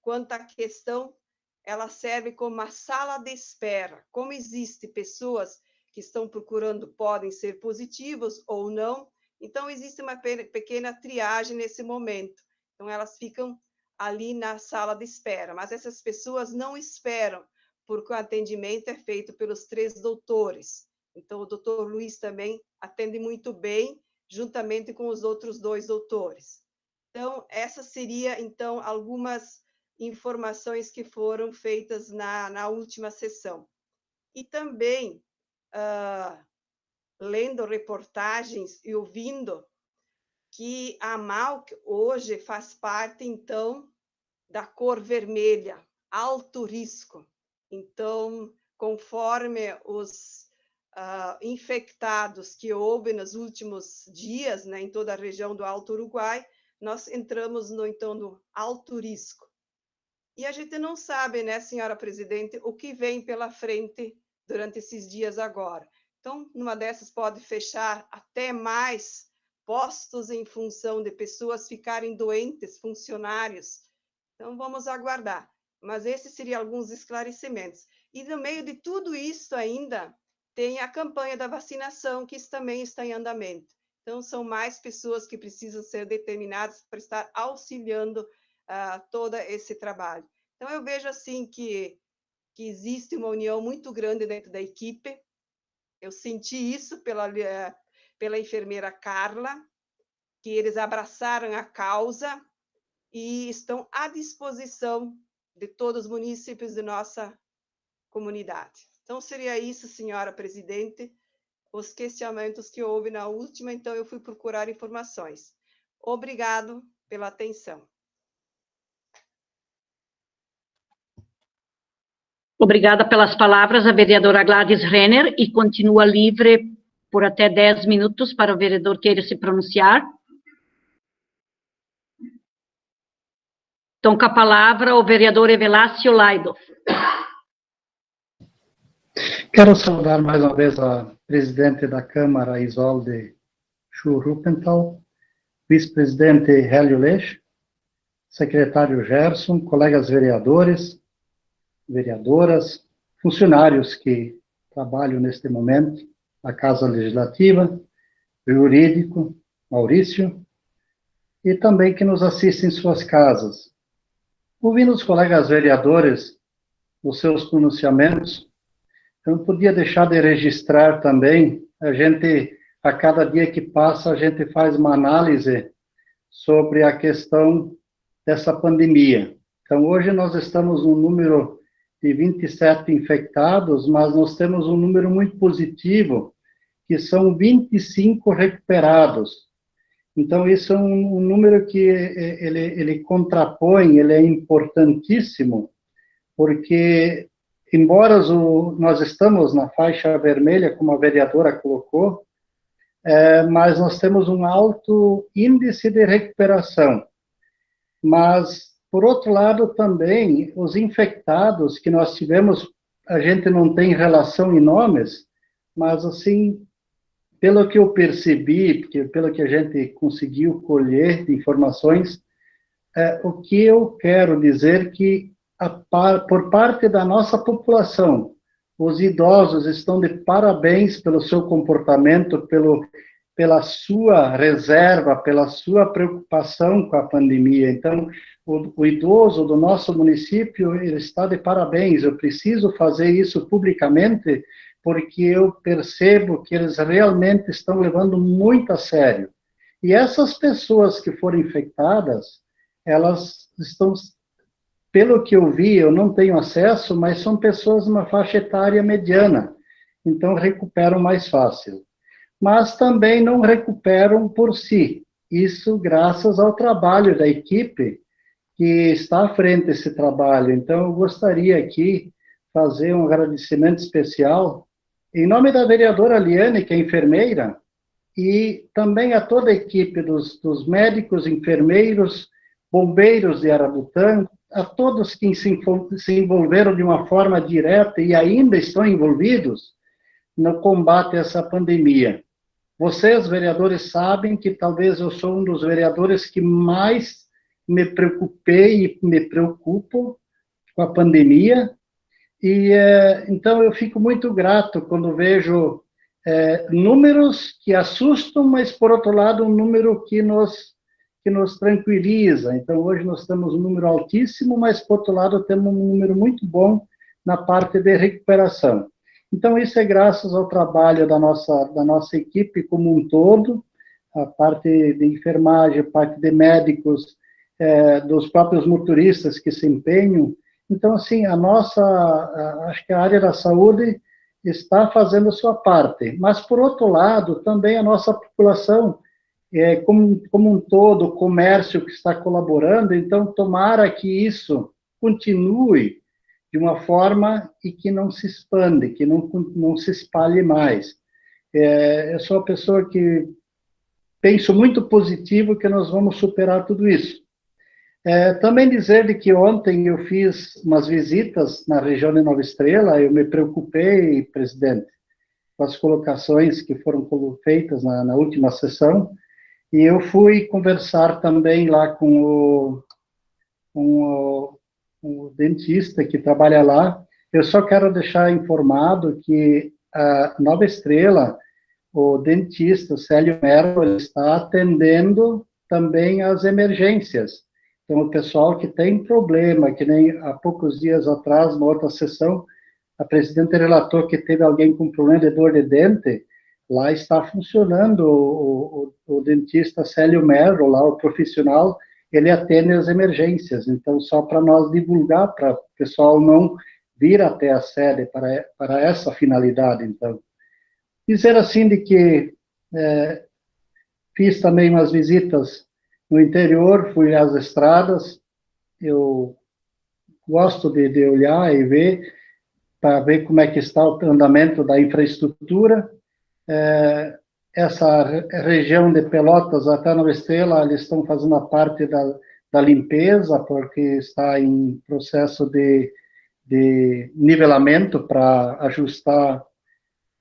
quanto à questão, ela serve como uma sala de espera. Como existem pessoas que estão procurando, podem ser positivos ou não, então existe uma pequena triagem nesse momento. Então, elas ficam ali na sala de espera, mas essas pessoas não esperam, porque o atendimento é feito pelos 3 doutores. Então, o doutor Luiz também atende muito bem, juntamente com os outros 2 doutores. Então, essa seria, então, algumas informações que foram feitas na última sessão. E também, lendo reportagens e ouvindo, que a Malc hoje faz parte, então, da cor vermelha, alto risco. Então, conforme os infectados que houve nos últimos dias, né, em toda a região do Alto Uruguai, nós entramos, então, no alto risco. E a gente não sabe, né, senhora presidente, o que vem pela frente durante esses dias agora. Então, numa dessas pode fechar até mais postos em função de pessoas ficarem doentes, funcionários. Então, vamos aguardar. Mas esses seriam alguns esclarecimentos. E no meio de tudo isso ainda, tem a campanha da vacinação, que também está em andamento. Então, são mais pessoas que precisam ser determinadas para estar auxiliando todo esse trabalho. Então, eu vejo assim que existe uma união muito grande dentro da equipe. Eu senti isso pela enfermeira Carla, que eles abraçaram a causa e estão à disposição de todos os munícipes de nossa comunidade. Então, seria isso, senhora presidente, os questionamentos que houve na última, então eu fui procurar informações. Obrigado pela atenção. Obrigada pelas palavras, a vereadora Gladys Renner, e continua livre por até 10 minutos para o vereador queira se pronunciar. Então, com a palavra, o vereador Evelácio Laido. Quero saudar mais uma vez a presidente da Câmara, Isolde Schur-Ruppenthal, vice-presidente Hélio Lech, secretário Gerson, colegas vereadores, vereadoras, funcionários que trabalham neste momento na Casa Legislativa, jurídico, Maurício, e também que nos assistem em suas casas. Ouvindo os colegas vereadores, os seus pronunciamentos, eu não podia deixar de registrar também, a cada dia que passa, a gente faz uma análise sobre a questão dessa pandemia. Então, hoje nós estamos no número de 27 infectados, mas nós temos um número muito positivo, que são 25 recuperados. Então, isso é um número que ele contrapõe, ele é importantíssimo, porque, embora nós estamos na faixa vermelha, como a vereadora colocou, mas nós temos um alto índice de recuperação. Mas, por outro lado, também, os infectados que nós tivemos, a gente não tem relação em nomes, mas, assim, pelo que eu percebi, pelo que a gente conseguiu colher de informações, o que eu quero dizer que, por parte da nossa população, os idosos estão de parabéns pelo seu comportamento, pela sua reserva, pela sua preocupação com a pandemia. Então, o idoso do nosso município, ele está de parabéns. Eu preciso fazer isso publicamente, porque eu percebo que eles realmente estão levando muito a sério. E essas pessoas que foram infectadas, elas estão, pelo que eu vi, eu não tenho acesso, mas são pessoas numa faixa etária mediana, então recuperam mais fácil. Mas também não recuperam por si. Isso graças ao trabalho da equipe que está à frente desse trabalho. Então, eu gostaria aqui fazer um agradecimento especial em nome da vereadora Liane, que é enfermeira, e também a toda a equipe dos médicos, enfermeiros, bombeiros de Arabutã, a todos que se envolveram de uma forma direta e ainda estão envolvidos no combate a essa pandemia. Vocês, vereadores, sabem que talvez eu sou um dos vereadores que mais me preocupei e me preocupo com a pandemia, e então eu fico muito grato quando vejo números que assustam, mas, por outro lado, um número que nos tranquiliza. Então, hoje nós temos um número altíssimo, mas, por outro lado, temos um número muito bom na parte de recuperação. Então, isso é graças ao trabalho da nossa equipe como um todo, a parte de enfermagem, a parte de médicos, dos próprios motoristas que se empenham. Então, assim, acho que a área da saúde está fazendo a sua parte. Mas, por outro lado, também a nossa população, como um todo, o comércio que está colaborando, então, tomara que isso continue de uma forma e que não se expande, que não se espalhe mais. Eu sou uma pessoa que penso muito positivo que nós vamos superar tudo isso. Também dizer de que ontem eu fiz umas visitas na região de Nova Estrela, eu me preocupei, presidente, com as colocações que foram feitas na última sessão, e eu fui conversar também lá com o dentista que trabalha lá. Eu só quero deixar informado que a Nova Estrela, o dentista Célio Mero, ele está atendendo também as emergências. Então, o pessoal que tem problema, que nem há poucos dias atrás, numa outra sessão, a presidente relatou que teve alguém com problema de dor de dente, lá está funcionando o dentista Célio Mero, lá o profissional, ele atende as emergências. Então, só para nós divulgar, para o pessoal não vir até a sede para essa finalidade, então. Dizer assim de que fiz também umas visitas no interior, fui às estradas, eu gosto de olhar e ver, para ver como é que está o andamento da infraestrutura. Essa região de Pelotas até Nova Estrela, eles estão fazendo a parte da limpeza, porque está em processo de nivelamento para ajustar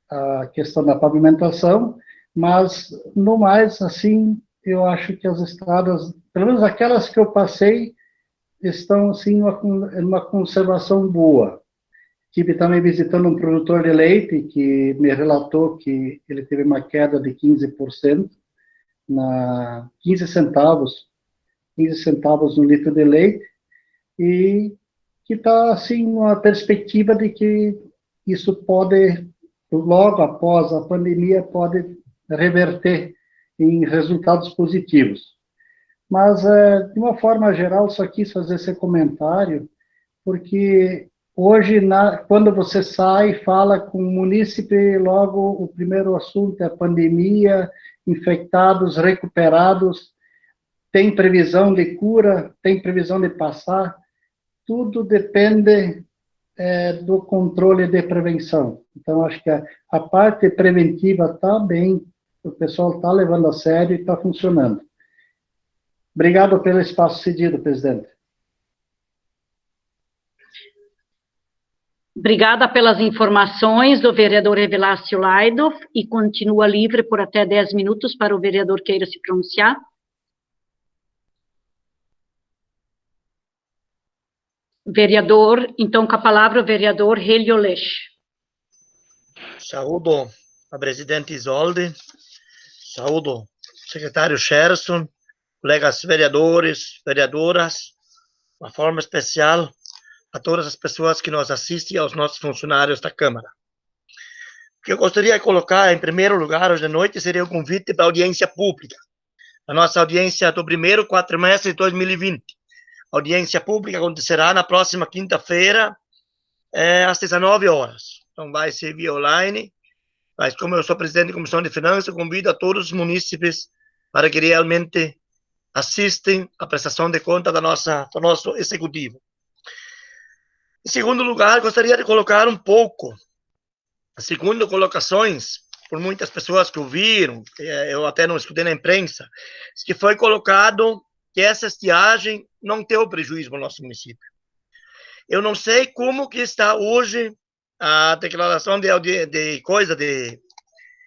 a questão da pavimentação, mas, no mais, assim, eu acho que as estradas, pelo menos aquelas que eu passei, estão, assim, numa conservação boa. Estive também visitando um produtor de leite que me relatou que ele teve uma queda de 15%, 15 centavos no litro de leite, e que está, assim, uma perspectiva de que isso pode, logo após a pandemia, pode reverter em resultados positivos. Mas, de uma forma geral, só quis fazer esse comentário, porque hoje, quando você sai e fala com o munícipe, logo o primeiro assunto é a pandemia, infectados, recuperados, tem previsão de cura, tem previsão de passar, tudo depende do controle de prevenção. Então, acho que a parte preventiva está bem, o pessoal está levando a sério e está funcionando. Obrigado pelo espaço cedido, presidente. Obrigada pelas informações do vereador Evilásio Laidoff, e continua livre por até 10 minutos para o vereador queira se pronunciar. Vereador, então, com a palavra, o vereador Hélio Lesch. Saúdo a presidente Isolde, saúdo o secretário Gerson, colegas vereadores, vereadoras, de uma forma especial a todas as pessoas que nos assistem e aos nossos funcionários da Câmara. O que eu gostaria de colocar, em primeiro lugar, hoje de noite, seria o convite para a audiência pública. A nossa audiência do primeiro quadrimestre de 2020. A audiência pública acontecerá na próxima quinta-feira, às 19 horas. Então, vai ser via online, mas como eu sou presidente da Comissão de Finanças, eu convido a todos os munícipes para que realmente assistem à prestação de conta do nosso executivo. Em segundo lugar, gostaria de colocar um pouco, segundo colocações, por muitas pessoas que ouviram, eu até não escutei na imprensa, que foi colocado que essa estiagem não deu prejuízo para o nosso município. Eu não sei como que está hoje a declaração de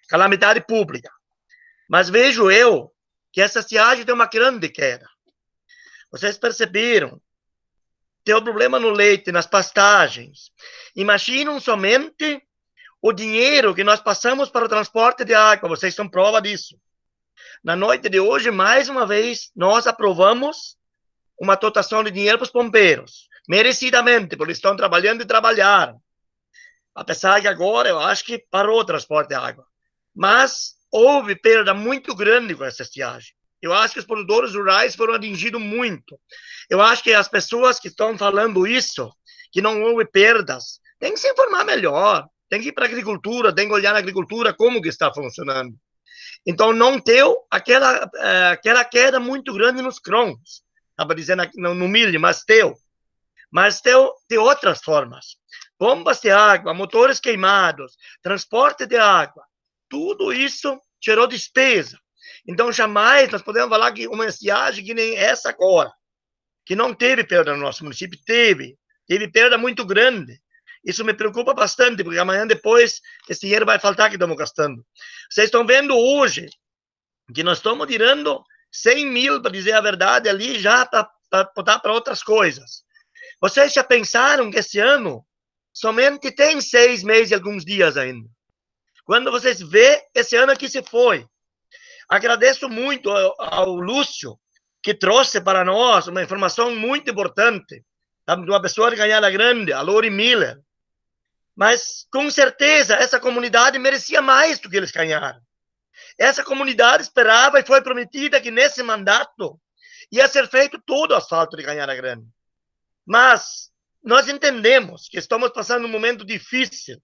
calamidade pública, mas vejo eu que essa estiagem tem uma grande queda. Vocês perceberam? Tem um problema no leite, nas pastagens. Imaginam somente o dinheiro que nós passamos para o transporte de água. Vocês são prova disso. Na noite de hoje, mais uma vez, nós aprovamos uma dotação de dinheiro para os bombeiros. Merecidamente, porque estão trabalhando e trabalharam. Apesar que agora, eu acho que parou o transporte de água. Mas houve perda muito grande com essa estiagem. Eu acho que os produtores rurais foram atingidos muito. Eu acho que as pessoas que estão falando isso, que não houve perdas, tem que se informar melhor, tem que ir para a agricultura, tem que olhar na agricultura como que está funcionando. Então, não deu aquela queda muito grande nos grãos, estava dizendo no milho, mas deu. Mas deu de outras formas. Bombas de água, motores queimados, transporte de água, tudo isso gerou despesa. Então, jamais nós podemos falar que uma estiagem que nem essa agora, que não teve perda no nosso município, teve perda muito grande. Isso me preocupa bastante, porque amanhã depois esse dinheiro vai faltar que estamos gastando. Vocês estão vendo hoje que nós estamos tirando 100 mil, para dizer a verdade, ali já para botar para outras coisas. Vocês já pensaram que esse ano somente tem 6 meses e alguns dias ainda? quando vocês vê esse ano que se foi. Agradeço muito ao Lúcio, que trouxe para nós uma informação muito importante, de uma pessoa de Cañada Grande, a Lori Miller. Mas, com certeza, essa comunidade merecia mais do que eles ganharam. Essa comunidade esperava e foi prometida que nesse mandato ia ser feito todo o asfalto de Cañada Grande. Mas nós entendemos que estamos passando um momento difícil,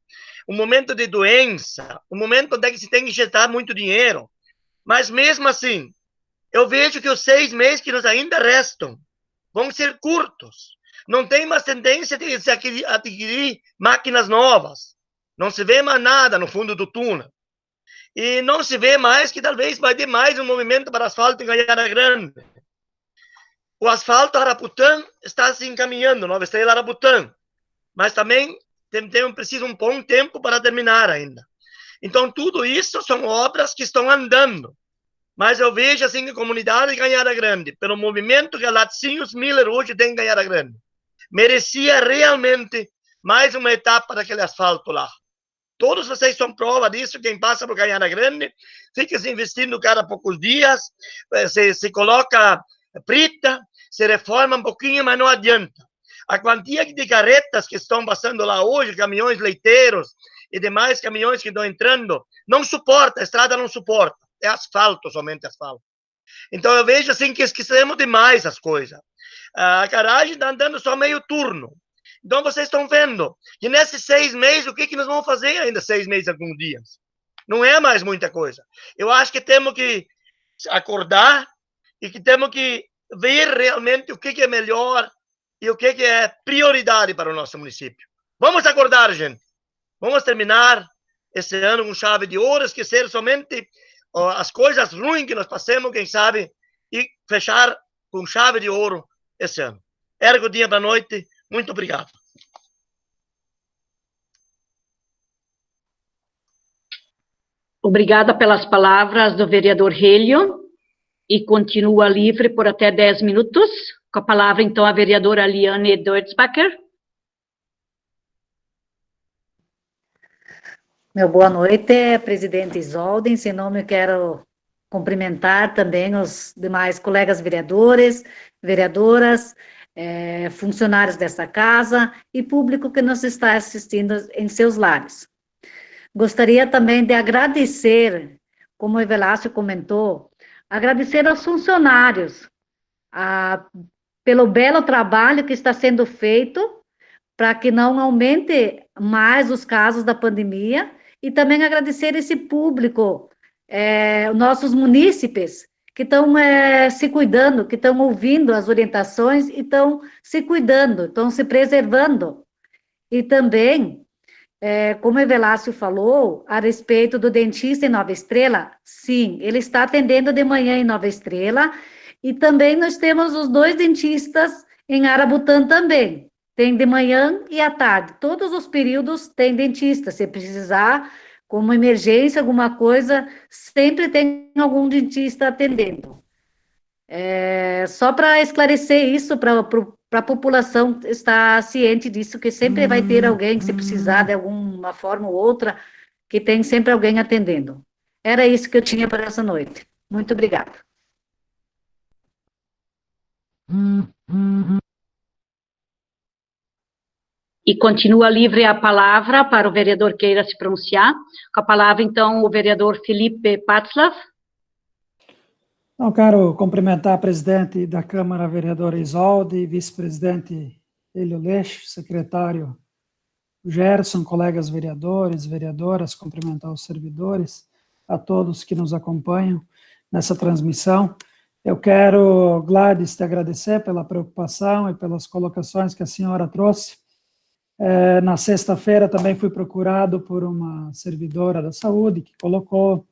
um momento de doença, um momento onde se tem que injetar muito dinheiro. Mas, mesmo assim, eu vejo que os 6 meses que nos ainda restam vão ser curtos. Não tem mais tendência de se adquirir máquinas novas. Não se vê mais nada no fundo do túnel. E não se vê mais que talvez vai ter mais um movimento para asfalto em Cañada Grande. O asfalto Araputã está se encaminhando, Nova Estrela Araputã. Mas também precisa um bom tempo para terminar ainda. Então, tudo isso são obras que estão andando. Mas eu vejo assim que a comunidade de Cañada Grande, pelo movimento que a Laticínios Miller hoje tem em Cañada Grande, merecia realmente mais uma etapa daquele asfalto lá. Todos vocês são prova disso, quem passa por Cañada Grande, fica se investindo cada poucos dias, se coloca prita, se reforma um pouquinho, mas não adianta. A quantia de carretas que estão passando lá hoje, caminhões leiteiros e demais caminhões que estão entrando, não suporta, a estrada não suporta. É asfalto, somente asfalto. Então eu vejo assim que esquecemos demais as coisas. A garagem está andando só meio turno. Então vocês estão vendo que nesses 6 meses, o que nós vamos fazer ainda 6 meses, alguns dias? Não é mais muita coisa. Eu acho que temos que acordar e que temos que ver realmente o que é melhor e o que é prioridade para o nosso município. Vamos acordar, gente. Vamos terminar esse ano com chave de ouro, esquecer somente as coisas ruins que nós passamos, quem sabe, e fechar com chave de ouro esse ano. Ergo dia para noite. Muito obrigado. Obrigada pelas palavras do vereador Hélio, e continua livre por até 10 minutos. Com a palavra, então, a vereadora Liane Deutsbacher. Meu boa noite, presidente Isolde. Em seu nome, eu quero cumprimentar também os demais colegas vereadores, vereadoras, funcionários dessa casa e público que nos está assistindo em seus lares. Gostaria também de agradecer, como o Evelácio comentou, agradecer aos funcionários pelo belo trabalho que está sendo feito para que não aumente mais os casos da pandemia, e também agradecer esse público, nossos munícipes, que estão se cuidando, que estão ouvindo as orientações e estão se cuidando, estão se preservando. E também, como o Evelácio falou, a respeito do dentista em Nova Estrela, sim, ele está atendendo de manhã em Nova Estrela, e também nós temos os 2 dentistas em Arabutã também. Tem de manhã e à tarde. Todos os períodos tem dentista. Se precisar, como emergência, alguma coisa, sempre tem algum dentista atendendo. Só para esclarecer isso, para a população estar ciente disso, que sempre vai ter alguém, que se precisar de alguma forma ou outra, que tem sempre alguém atendendo. Era isso que eu tinha para essa noite. Muito obrigada. E continua livre a palavra para o vereador queira se pronunciar. Com a palavra, então, o vereador Felipe Patzlaff. Então, quero cumprimentar a presidente da Câmara, vereadora Isolde, vice-presidente Hélio Leix, secretário Gerson, colegas vereadores, vereadoras, cumprimentar os servidores, a todos que nos acompanham nessa transmissão. Eu quero, Gladys, te agradecer pela preocupação e pelas colocações que a senhora trouxe. Na sexta-feira também fui procurado por uma servidora da saúde que colocou,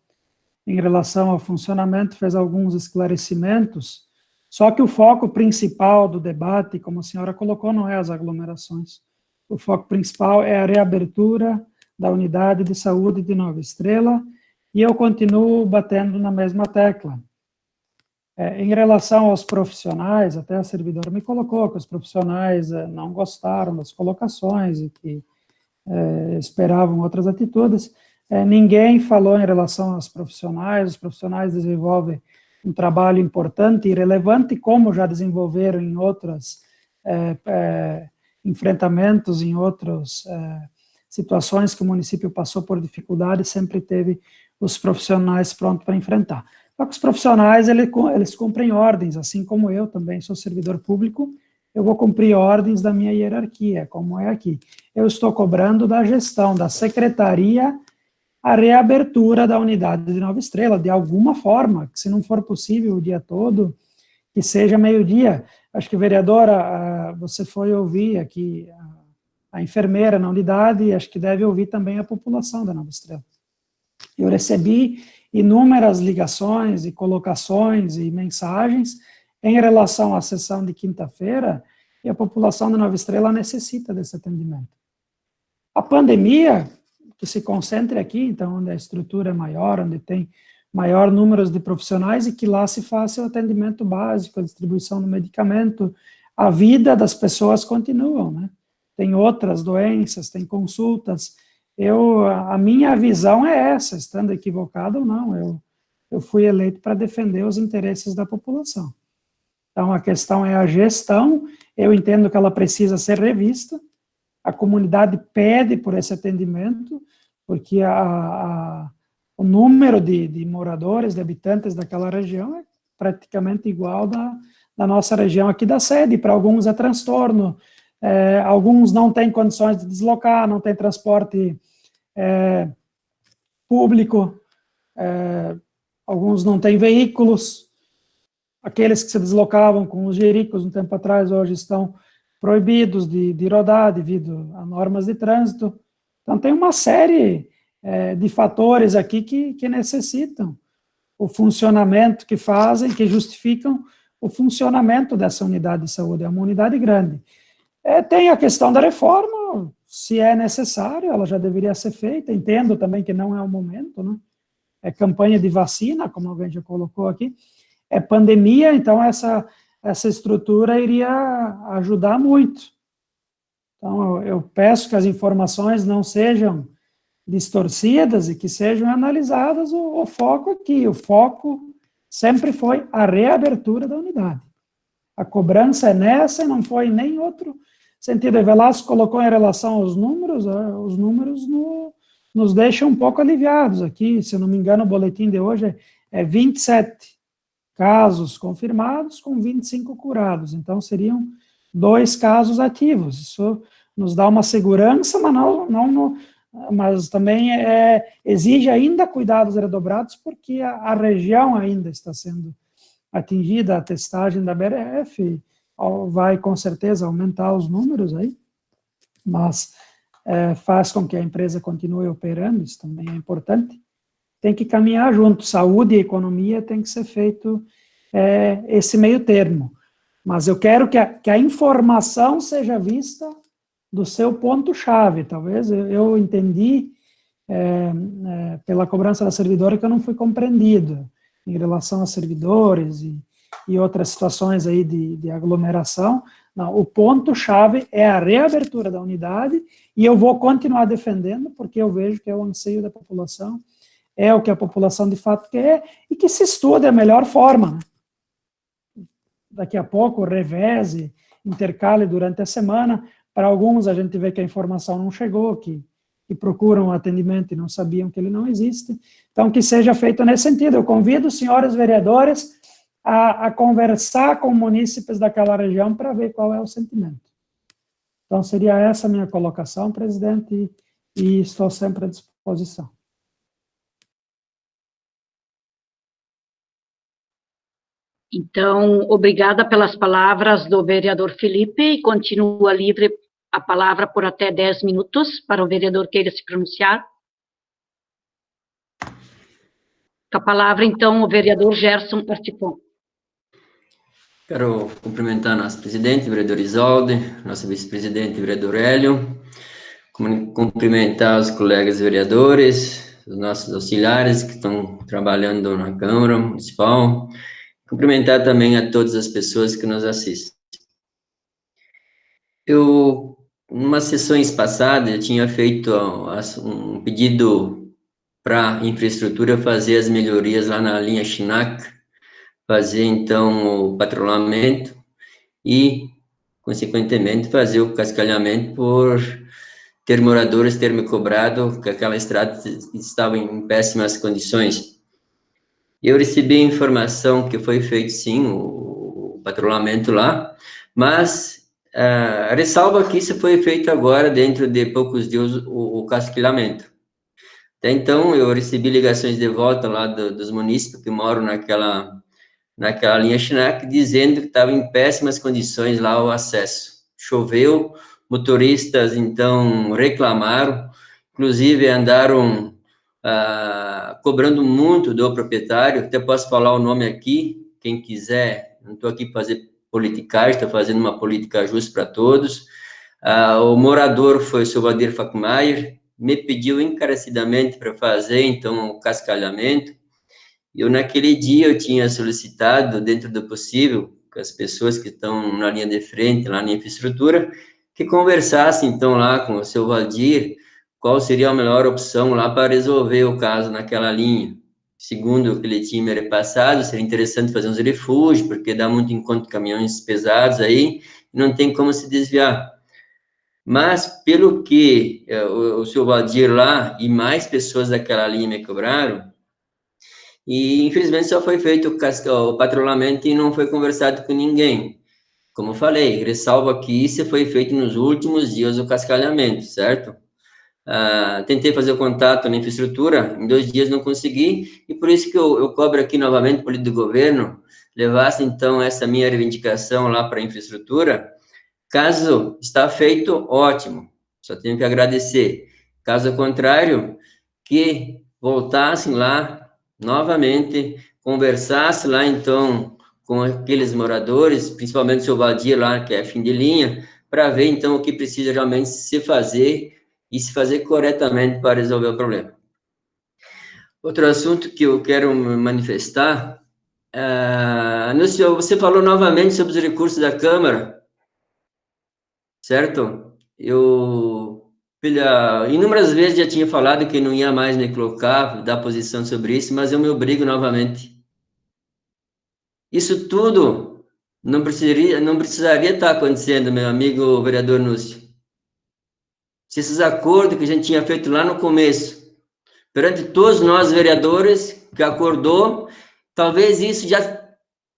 em relação ao funcionamento, fez alguns esclarecimentos, só que o foco principal do debate, como a senhora colocou, não é as aglomerações. O foco principal é a reabertura da unidade de saúde de Nova Estrela, e eu continuo batendo na mesma tecla. Em relação aos profissionais, até a servidora me colocou que os profissionais não gostaram das colocações e que esperavam outras atitudes. Ninguém falou em relação aos profissionais, os profissionais desenvolvem um trabalho importante e relevante, como já desenvolveram em outros enfrentamentos, em outras situações que o município passou por dificuldade, sempre teve os profissionais prontos para enfrentar. Só que os profissionais, eles cumprem ordens, assim como eu também sou servidor público, eu vou cumprir ordens da minha hierarquia, como é aqui. Eu estou cobrando da gestão, da secretaria, a reabertura da unidade de Nova Estrela, de alguma forma, que se não for possível o dia todo, que seja meio-dia. Acho que, vereadora, você foi ouvir aqui a enfermeira na unidade, acho que deve ouvir também a população da Nova Estrela. Eu recebi inúmeras ligações e colocações e mensagens em relação à sessão de quinta-feira, e a população da Nova Estrela necessita desse atendimento. A pandemia, que se concentre aqui, então, onde a estrutura é maior, onde tem maior número de profissionais, e que lá se faça o atendimento básico, a distribuição do medicamento, a vida das pessoas continuam, né? Tem outras doenças, tem consultas. A minha visão é essa, estando equivocado ou não, eu fui eleito para defender os interesses da população. Então, a questão é a gestão, eu entendo que ela precisa ser revista, a comunidade pede por esse atendimento, porque o número de moradores, de habitantes daquela região é praticamente igual da nossa região aqui da sede. Para alguns é transtorno, alguns não têm condições de deslocar, não tem transporte público, alguns não têm veículos, aqueles que se deslocavam com os jericos um tempo atrás, hoje estão proibidos de rodar devido a normas de trânsito. Então, tem uma série de fatores aqui que necessitam o funcionamento, que justificam o funcionamento dessa unidade de saúde. É uma unidade grande. Tem a questão da reforma, se é necessário, ela já deveria ser feita. Entendo também que não é o momento, né? É campanha de vacina, como alguém já colocou aqui. É pandemia, então essa estrutura iria ajudar muito. Então, eu peço que as informações não sejam distorcidas e que sejam analisadas o foco aqui. O foco sempre foi a reabertura da unidade. A cobrança é nessa e não foi em nem outro sentido. O Velasco colocou em relação aos números, os números nos deixam um pouco aliviados. Aqui, se eu não me engano, o boletim de hoje é 27 casos confirmados com 25 curados. Então, seriam 2 casos ativos. Isso nos dá uma segurança, mas também exige ainda cuidados redobrados, porque a região ainda está sendo atingida. A testagem da BRF vai, com certeza, aumentar os números aí, mas faz com que a empresa continue operando, isso também é importante. Tem que caminhar junto, saúde e economia tem que ser feito esse meio termo. Mas eu quero que a informação seja vista do seu ponto-chave. Talvez eu entendi pela cobrança da servidora que eu não fui compreendido em relação a servidores e outras situações aí de aglomeração. Não, o ponto-chave é a reabertura da unidade, e eu vou continuar defendendo, porque eu vejo que é o anseio da população, é o que a população de fato quer, e que se estude a melhor forma, né? Daqui a pouco, reveze, intercale durante a semana. Para alguns, a gente vê que a informação não chegou, que procuram atendimento e não sabiam que ele não existe. Então, que seja feito nesse sentido. Eu convido os senhores vereadores a conversar com munícipes daquela região para ver qual é o sentimento. Então, seria essa a minha colocação, presidente, e estou sempre à disposição. Então, obrigada pelas palavras do vereador Felipe, e continua livre a palavra por até 10 minutos para o vereador queira se pronunciar. Com a palavra, então, o vereador Gerson Artifon. Quero cumprimentar nosso presidente, vereador Isolde, nosso vice-presidente, vereador Hélio, cumprimentar os colegas vereadores, os nossos auxiliares que estão trabalhando na Câmara Municipal, cumprimentar também a todas as pessoas que nos assistem. Em umas sessões passadas, eu tinha feito um pedido para infraestrutura fazer as melhorias lá na linha Chinac, fazer, então, o patrulhamento e, consequentemente, fazer o cascalhamento por ter moradores ter me cobrado que aquela estrada estava em péssimas condições. Eu recebi a informação que foi feito, sim, o patrulhamento lá, mas ressalva que isso foi feito agora, dentro de poucos dias, o cascalhamento. Até então, eu recebi ligações de volta lá dos munícipes que moram naquela linha Chinac, dizendo que estava em péssimas condições lá o acesso. Choveu, motoristas, então, reclamaram, inclusive andaram cobrando muito do proprietário, até posso falar o nome aqui, quem quiser, não estou aqui para fazer politicagem, estou fazendo uma política justa para todos. O morador foi o seu Valdir Facmaier, me pediu encarecidamente para fazer, então, o cascalhamento. Eu, naquele dia, eu tinha solicitado, dentro do possível, com as pessoas que estão na linha de frente, lá na infraestrutura, que conversassem, então, lá com o seu Valdir, qual seria a melhor opção lá para resolver o caso naquela linha. Segundo o que ele tinha me repassado, seria interessante fazer uns refúgios, porque dá muito encontro de caminhões pesados aí, e não tem como se desviar. Mas, pelo que o seu Valdir lá e mais pessoas daquela linha me cobraram, e infelizmente só foi feito o patrulhamento e não foi conversado com ninguém. Como eu falei, ressalvo aqui, isso foi feito nos últimos dias do cascalhamento, certo? Tentei fazer o contato na infraestrutura, em 2 dias não consegui, e por isso que eu cobro aqui novamente o político do governo, levasse então essa minha reivindicação lá para a infraestrutura. Caso está feito, ótimo, só tenho que agradecer. Caso contrário, que voltassem lá novamente, conversasse lá então com aqueles moradores, principalmente o seu Valdir lá, que é fim de linha, para ver então o que precisa realmente se fazer e se fazer corretamente para resolver o problema. Outro assunto que eu quero manifestar, você falou novamente sobre os recursos da Câmara, certo? Eu, inúmeras vezes já tinha falado que não ia mais me colocar, dar posição sobre isso, mas eu me obrigo novamente. Isso tudo não precisaria estar acontecendo, meu amigo vereador Núcio. Se esses acordos que a gente tinha feito lá no começo, perante todos nós vereadores que acordou, talvez isso já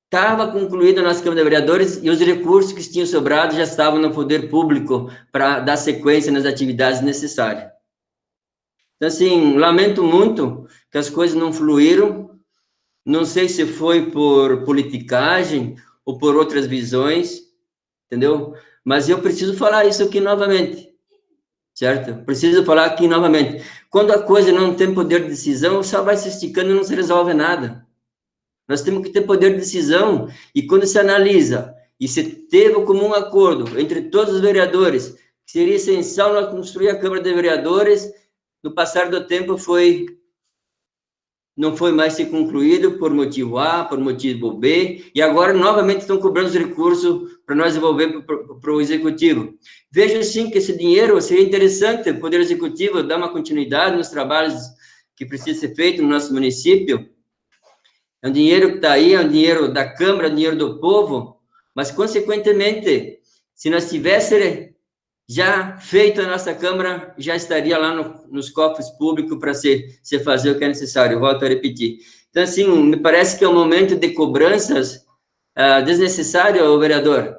estava concluído nas câmaras de vereadores e os recursos que tinham sobrado já estavam no poder público para dar sequência nas atividades necessárias. Então, assim, lamento muito que as coisas não fluíram, não sei se foi por politicagem ou por outras visões, entendeu? Mas eu preciso falar isso aqui novamente, certo? Preciso falar aqui novamente. Quando a coisa não tem poder de decisão, só vai se esticando e não se resolve nada. Nós temos que ter poder de decisão, e quando se analisa, e se teve como um acordo entre todos os vereadores, que seria essencial nós construir a Câmara de Vereadores, no passar do tempo não foi mais se concluído por motivo A, por motivo B, e agora novamente estão cobrando os recursos para nós devolver para o Executivo. Vejo, sim, que esse dinheiro seria interessante, o Poder Executivo dar uma continuidade nos trabalhos que precisam ser feitos no nosso município. É um dinheiro que está aí, é um dinheiro da Câmara, é um dinheiro do povo, mas, consequentemente, se nós tivéssemos já feito a nossa Câmara, já estaria lá nos cofres públicos para se fazer o que é necessário, volto a repetir. Então, assim, me parece que é um momento de cobranças desnecessário, vereador.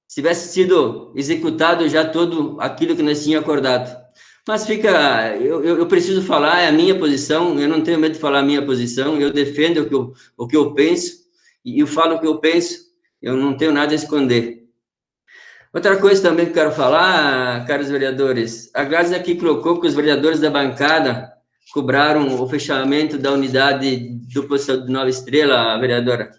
Se tivesse sido executado já tudo aquilo que nós tínhamos acordado. Mas eu preciso falar, é a minha posição, eu não tenho medo de falar a minha posição, eu defendo o que eu penso, e eu falo o que eu penso, eu não tenho nada a esconder. Outra coisa também que eu quero falar, caros vereadores, a Grazi aqui colocou que os vereadores da bancada cobraram o fechamento da unidade do Posto de Nova Estrela, vereadora.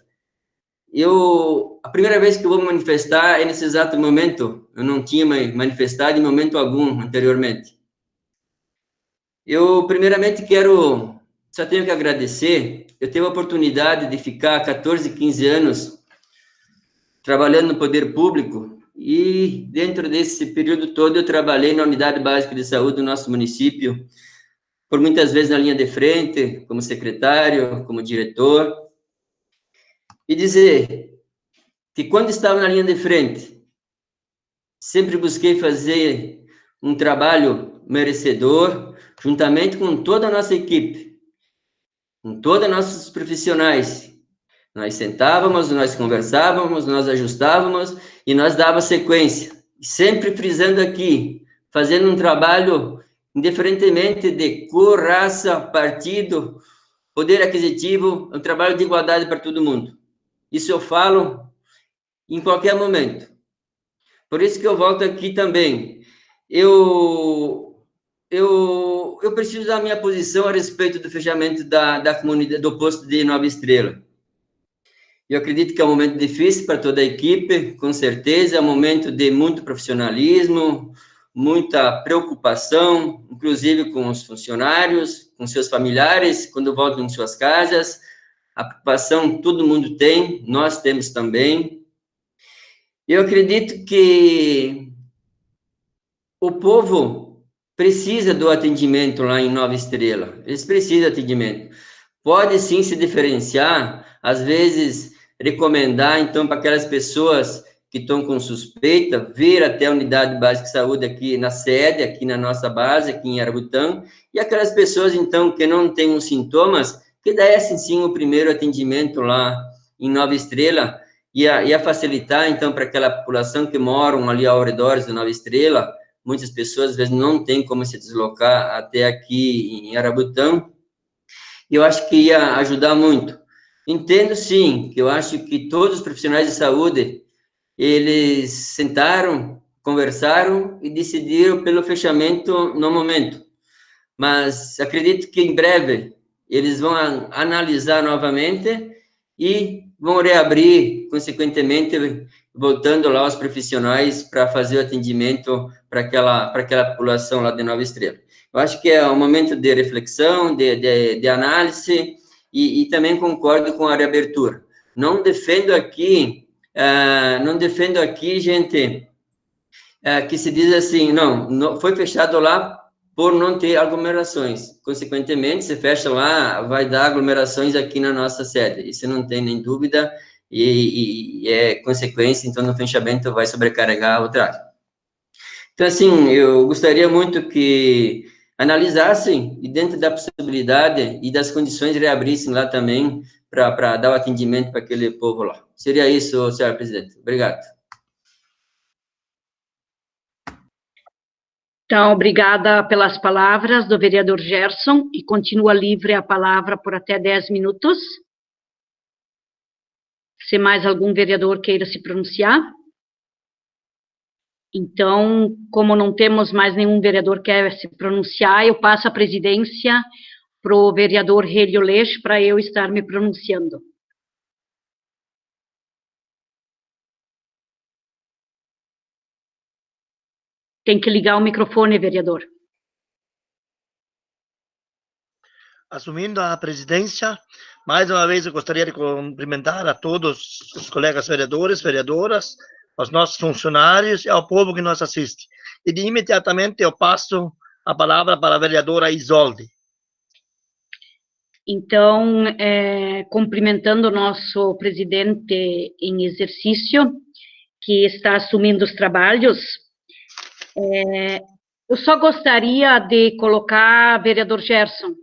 A primeira vez que eu vou me manifestar é nesse exato momento, eu não tinha manifestado em momento algum anteriormente. Eu, primeiramente, só tenho que agradecer, eu tive a oportunidade de ficar 14, 15 anos trabalhando no poder público, e dentro desse período todo eu trabalhei na Unidade Básica de Saúde do nosso município, por muitas vezes na linha de frente, como secretário, como diretor, e dizer que quando estava na linha de frente, sempre busquei fazer um trabalho merecedor, juntamente com toda a nossa equipe, com todos os nossos profissionais. Nós sentávamos, nós conversávamos, nós ajustávamos e nós dávamos sequência. Sempre frisando aqui, fazendo um trabalho indiferentemente de cor, raça, partido, poder aquisitivo, um trabalho de igualdade para todo mundo. Isso eu falo em qualquer momento. Por isso que eu volto aqui também. Eu preciso da minha posição a respeito do fechamento da comunidade, do posto de Nova Estrela. Eu acredito que é um momento difícil para toda a equipe, com certeza, é um momento de muito profissionalismo, muita preocupação, inclusive com os funcionários, com seus familiares, quando voltam em suas casas. A preocupação todo mundo tem, nós temos também. Eu acredito que o povo precisa do atendimento lá em Nova Estrela, eles precisam de atendimento. Pode sim se diferenciar, às vezes recomendar, então, para aquelas pessoas que estão com suspeita, vir até a Unidade Básica de Saúde aqui na sede, aqui na nossa base, aqui em Arabutã, e aquelas pessoas, então, que não têm os sintomas, que dessem, sim, o primeiro atendimento lá em Nova Estrela, ia facilitar, então, para aquela população que moram ali ao redor de Nova Estrela. Muitas pessoas, às vezes, não têm como se deslocar até aqui em Arabutã, e eu acho que ia ajudar muito. Entendo, sim, que eu acho que todos os profissionais de saúde, eles sentaram, conversaram e decidiram pelo fechamento no momento. Mas acredito que em breve eles vão analisar novamente e vão reabrir, consequentemente, voltando lá os profissionais para fazer o atendimento para aquela população lá de Nova Estrela. Eu acho que é um momento de reflexão, de análise, e também concordo com a reabertura. Não defendo aqui, gente, que se diz assim, não, foi fechado lá por não ter aglomerações. Consequentemente, se fecha lá, vai dar aglomerações aqui na nossa sede. Isso não tem nem dúvida, e é consequência, então, no fechamento vai sobrecarregar a outra área. Então, assim, eu gostaria muito que analisassem, e dentro da possibilidade e das condições, reabrissem lá também, para dar o atendimento para aquele povo lá. Seria isso, senhor presidente. Obrigado. Então, obrigada pelas palavras do vereador Gerson, e continua livre a palavra por até 10 minutos. Se mais algum vereador queira se pronunciar. Então, como não temos mais nenhum vereador que quer se pronunciar, eu passo a presidência para o vereador Hélio Leix, para eu estar me pronunciando. Tem que ligar o microfone, vereador. Assumindo a presidência, mais uma vez eu gostaria de cumprimentar a todos os colegas vereadores, vereadoras, aos nossos funcionários e ao povo que nos assiste. E de imediatamente eu passo a palavra para a vereadora Isolde. Então, cumprimentando o nosso presidente em exercício, que está assumindo os trabalhos, eu só gostaria de colocar, vereador Gerson,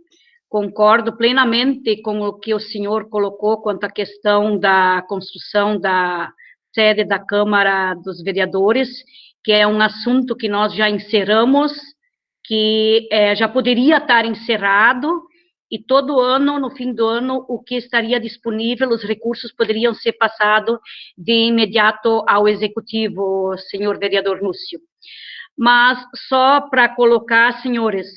concordo plenamente com o que o senhor colocou quanto à questão da construção da sede da Câmara dos Vereadores, que é um assunto que nós já encerramos, que já poderia estar encerrado, e todo ano, no fim do ano, o que estaria disponível, os recursos poderiam ser passados de imediato ao Executivo, senhor vereador Núcio. Mas só para colocar, senhores,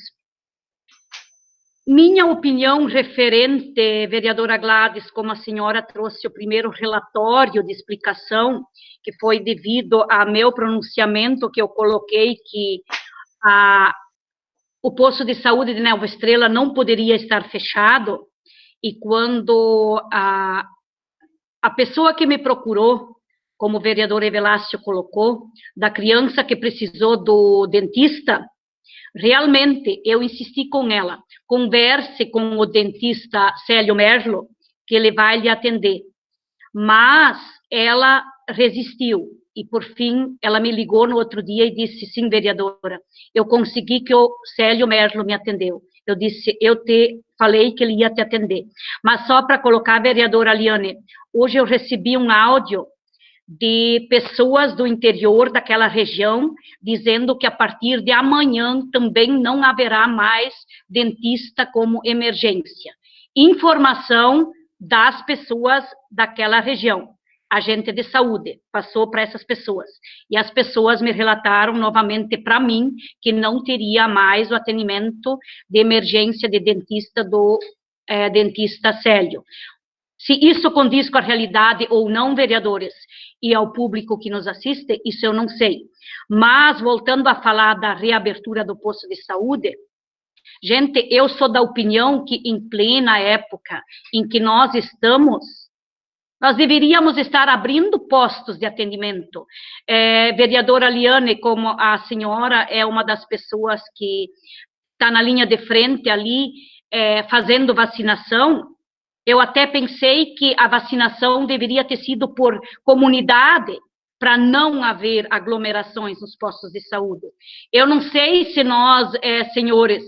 minha opinião referente, vereadora Gladys, como a senhora trouxe o primeiro relatório de explicação, que foi devido a meu pronunciamento, que eu coloquei que o posto de saúde de Nova Estrela não poderia estar fechado, e quando a pessoa que me procurou, como o vereador Evelácio colocou, da criança que precisou do dentista, Realmente, eu insisti com ela, converse com o dentista Célio Merlo, que ele vai lhe atender. Mas ela resistiu, e por fim, ela me ligou no outro dia e disse, sim, vereadora, eu consegui que o Célio Merlo me atendeu. Eu disse, falei que ele ia te atender. Mas só para colocar, vereadora Liane, hoje eu recebi um áudio de pessoas do interior daquela região, dizendo que a partir de amanhã também não haverá mais dentista como emergência. Informação das pessoas daquela região. Agente de saúde passou para essas pessoas. E as pessoas me relataram novamente para mim que não teria mais o atendimento de emergência de dentista do dentista Célio. Se isso condiz com a realidade ou não, vereadores, e ao público que nos assiste, isso eu não sei. Mas, voltando a falar da reabertura do posto de saúde, gente, eu sou da opinião que em plena época em que nós estamos, nós deveríamos estar abrindo postos de atendimento. Vereadora Liane, como a senhora é uma das pessoas que está na linha de frente ali, fazendo vacinação, eu até pensei que a vacinação deveria ter sido por comunidade, para não haver aglomerações nos postos de saúde. Eu não sei se nós, senhores,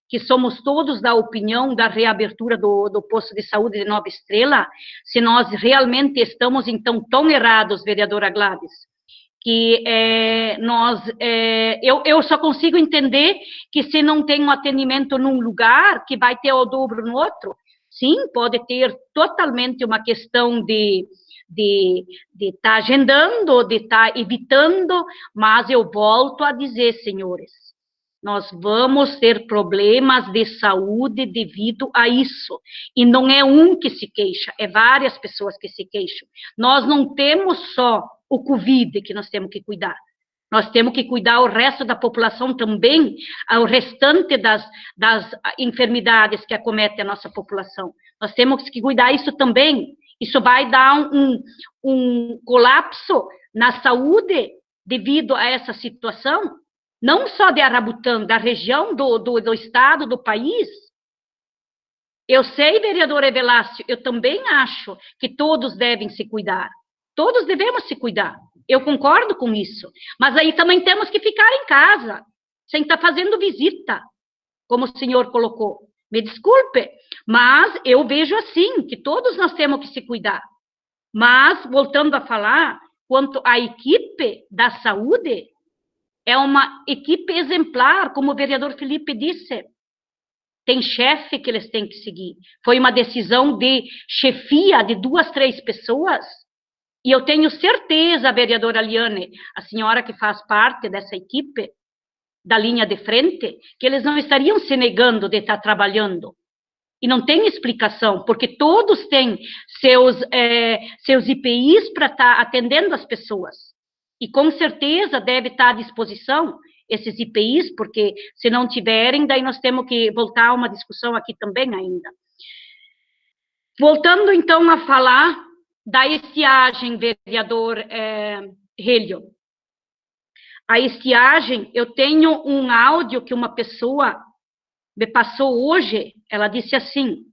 que somos todos da opinião da reabertura do posto de saúde de Nova Estrela, se nós realmente estamos, então, tão errados, vereadora Gladys, que eu só consigo entender que se não tem um atendimento num lugar, que vai ter o dobro no outro. Sim, pode ter totalmente uma questão de estar agendando, de estar evitando, mas eu volto a dizer, senhores, nós vamos ter problemas de saúde devido a isso. E não é um que se queixa, é várias pessoas que se queixam. Nós não temos só o Covid que nós temos que cuidar. Nós temos que cuidar o resto da população também, o restante das enfermidades que acometem a nossa população. Nós temos que cuidar isso também. Isso vai dar um colapso na saúde devido a essa situação, não só de Arabutã, da região, do estado, do país. Eu sei, vereador Evelácio, eu também acho que todos devem se cuidar. Todos devemos se cuidar. Eu concordo com isso. Mas aí também temos que ficar em casa, sem estar fazendo visita, como o senhor colocou. Me desculpe, mas eu vejo assim, que todos nós temos que se cuidar. Mas, voltando a falar, quanto à equipe da saúde, é uma equipe exemplar, como o vereador Felipe disse. Tem chefe que eles têm que seguir. Foi uma decisão de chefia de 2, 3 pessoas. E eu tenho certeza, vereadora Liane, a senhora que faz parte dessa equipe, da linha de frente, que eles não estariam se negando de estar trabalhando. E não tem explicação, porque todos têm seus IPIs para estar atendendo as pessoas. E com certeza deve estar à disposição esses IPIs, porque se não tiverem, daí nós temos que voltar a uma discussão aqui também ainda. Voltando então a falar da estiagem, vereador Relho. A estiagem, eu tenho um áudio que uma pessoa me passou hoje, ela disse assim,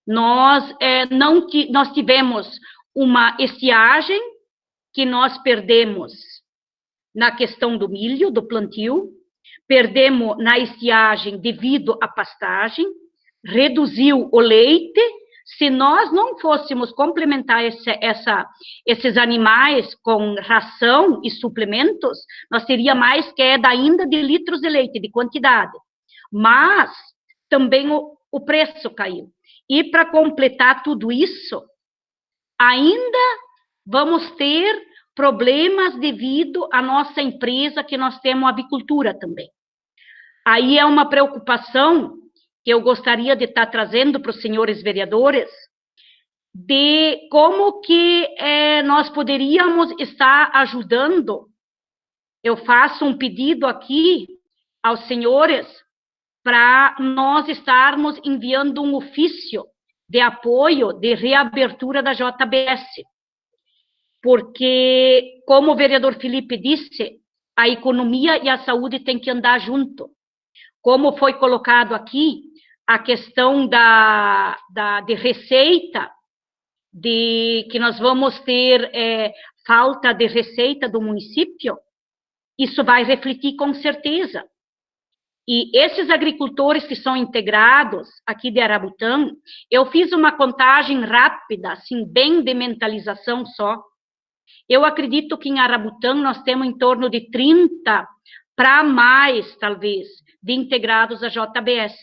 nós tivemos uma estiagem que nós perdemos na questão do milho, do plantio, perdemos na estiagem devido à pastagem, reduziu o leite. Se nós não fôssemos complementar esses animais com ração e suplementos, nós teríamos mais queda ainda de litros de leite, de quantidade. Mas também o preço caiu. E para completar tudo isso, ainda vamos ter problemas devido à nossa empresa, que nós temos avicultura também. Aí é uma preocupação que eu gostaria de estar trazendo para os senhores vereadores, de como que nós poderíamos estar ajudando. Eu faço um pedido aqui aos senhores para nós estarmos enviando um ofício de apoio de reabertura da JBS. Porque, como o vereador Felipe disse, a economia e a saúde têm que andar junto. como foi colocado aqui, a questão de receita, de que nós vamos ter falta de receita do município, isso vai refletir com certeza. E esses agricultores que são integrados aqui de Arabutã, eu fiz uma contagem rápida, assim, bem de mentalização só. Eu acredito que em Arabutã nós temos em torno de 30 para mais, talvez, de integrados à JBS.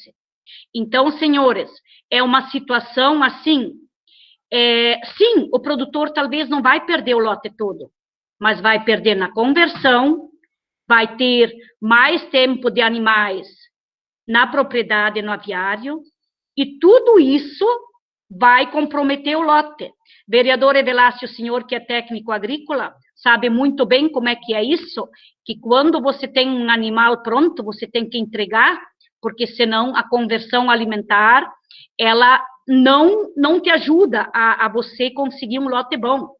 Então, senhores, é uma situação assim, sim, o produtor talvez não vai perder o lote todo, mas vai perder na conversão, vai ter mais tempo de animais na propriedade, no aviário, e tudo isso vai comprometer o lote. Vereador Evelácio, o senhor que é técnico agrícola, sabe muito bem como é que é isso, que quando você tem um animal pronto, você tem que entregar, porque senão a conversão alimentar, ela não te ajuda a você conseguir um lote bom.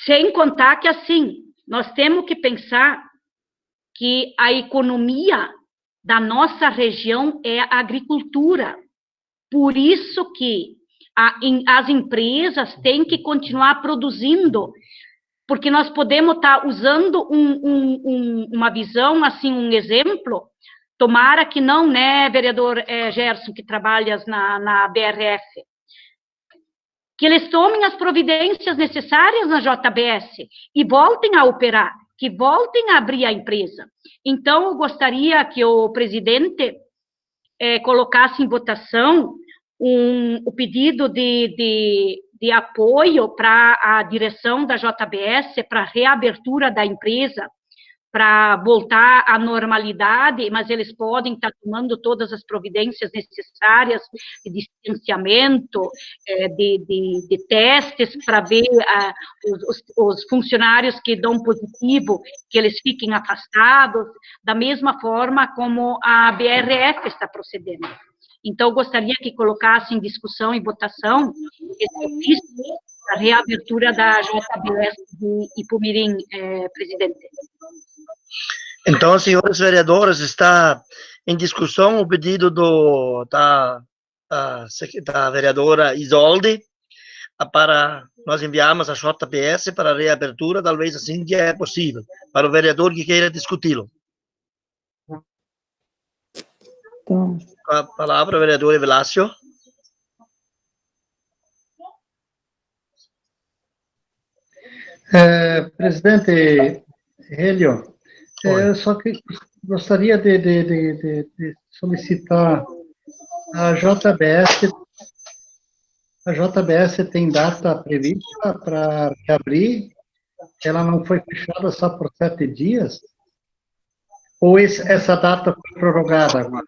Sem contar que, assim, nós temos que pensar que a economia da nossa região é a agricultura. Por isso que as empresas têm que continuar produzindo, porque nós podemos estar usando uma visão, assim, um exemplo, tomara que não, né, vereador Gerson, que trabalhas na BRF, que eles tomem as providências necessárias na JBS e voltem a operar, que voltem a abrir a empresa. Então, eu gostaria que o presidente colocasse em votação o pedido de apoio para a direção da JBS, para a reabertura da empresa, para voltar à normalidade, mas eles podem estar tomando todas as providências necessárias de distanciamento, de testes, para ver os funcionários que dão positivo, que eles fiquem afastados, da mesma forma como a BRF está procedendo. Então, eu gostaria que colocasse em discussão e votação esse ofício da reabertura da JBS de Ipumirim, presidente. Então, senhores vereadores, está em discussão o pedido da vereadora Isolde para nós enviarmos a JBS para a reabertura, talvez assim que é possível, para o vereador que queira discuti-lo. Então, Com a palavra, o vereador Evelácio. Presidente Hélio, eu só gostaria de solicitar a JBS. A JBS tem data prevista para reabrir? Ela não foi fechada só por 7 dias? Ou essa data foi prorrogada agora?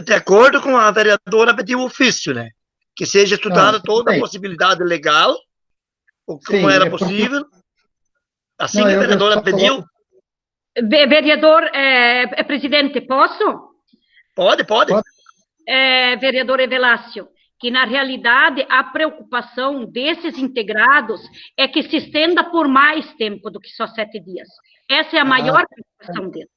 De acordo com a vereadora, pediu ofício, né? Que seja estudada toda a possibilidade legal, como era possível. Assim que a vereadora pediu. Vereador, presidente, posso? Pode. Vereador Evelácio, que na realidade a preocupação desses integrados é que se estenda por mais tempo do que só 7 dias. Essa é a maior preocupação deles.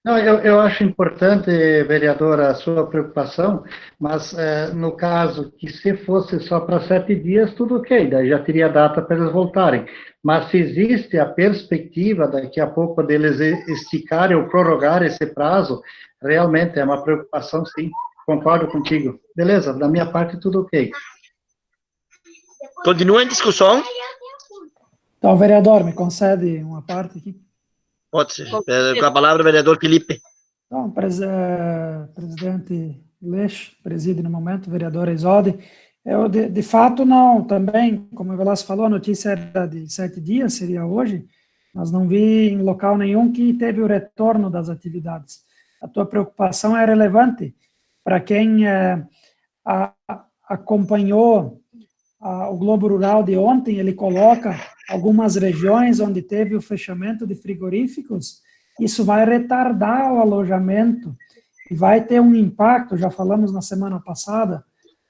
Não, eu acho importante, vereadora, a sua preocupação, mas no caso que se fosse só para 7 dias, tudo ok, daí já teria data para eles voltarem. Mas se existe a perspectiva daqui a pouco deles esticarem ou prorrogar esse prazo, realmente é uma preocupação, sim. Concordo contigo. Beleza, da minha parte tudo ok. Continua em discussão. Então, vereador, me concede uma parte aqui. Pode ser. Com a palavra, vereador Felipe. Então, presidente Leix, preside no momento, vereador Isolde. Eu, de fato, não, também, como o Velasco falou, a notícia era de 7 dias, seria hoje, mas não vi em local nenhum que teve o retorno das atividades. A tua preocupação é relevante. Para quem acompanhou o Globo Rural de ontem, ele coloca algumas regiões onde teve o fechamento de frigoríficos, isso vai retardar o alojamento e vai ter um impacto, já falamos na semana passada,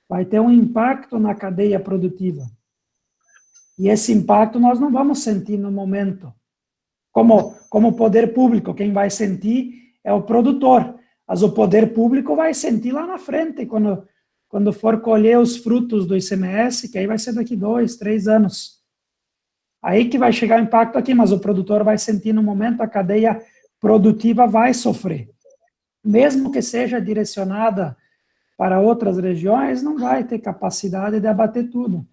vai ter um impacto na cadeia produtiva. E esse impacto nós não vamos sentir no momento. como poder público, quem vai sentir é o produtor, mas o poder público vai sentir lá na frente, quando for colher os frutos do ICMS, que aí vai ser daqui 2, 3 anos. Aí que vai chegar o impacto aqui, mas o produtor vai sentir no momento, a cadeia produtiva vai sofrer. Mesmo que seja direcionada para outras regiões, não vai ter capacidade de abater tudo.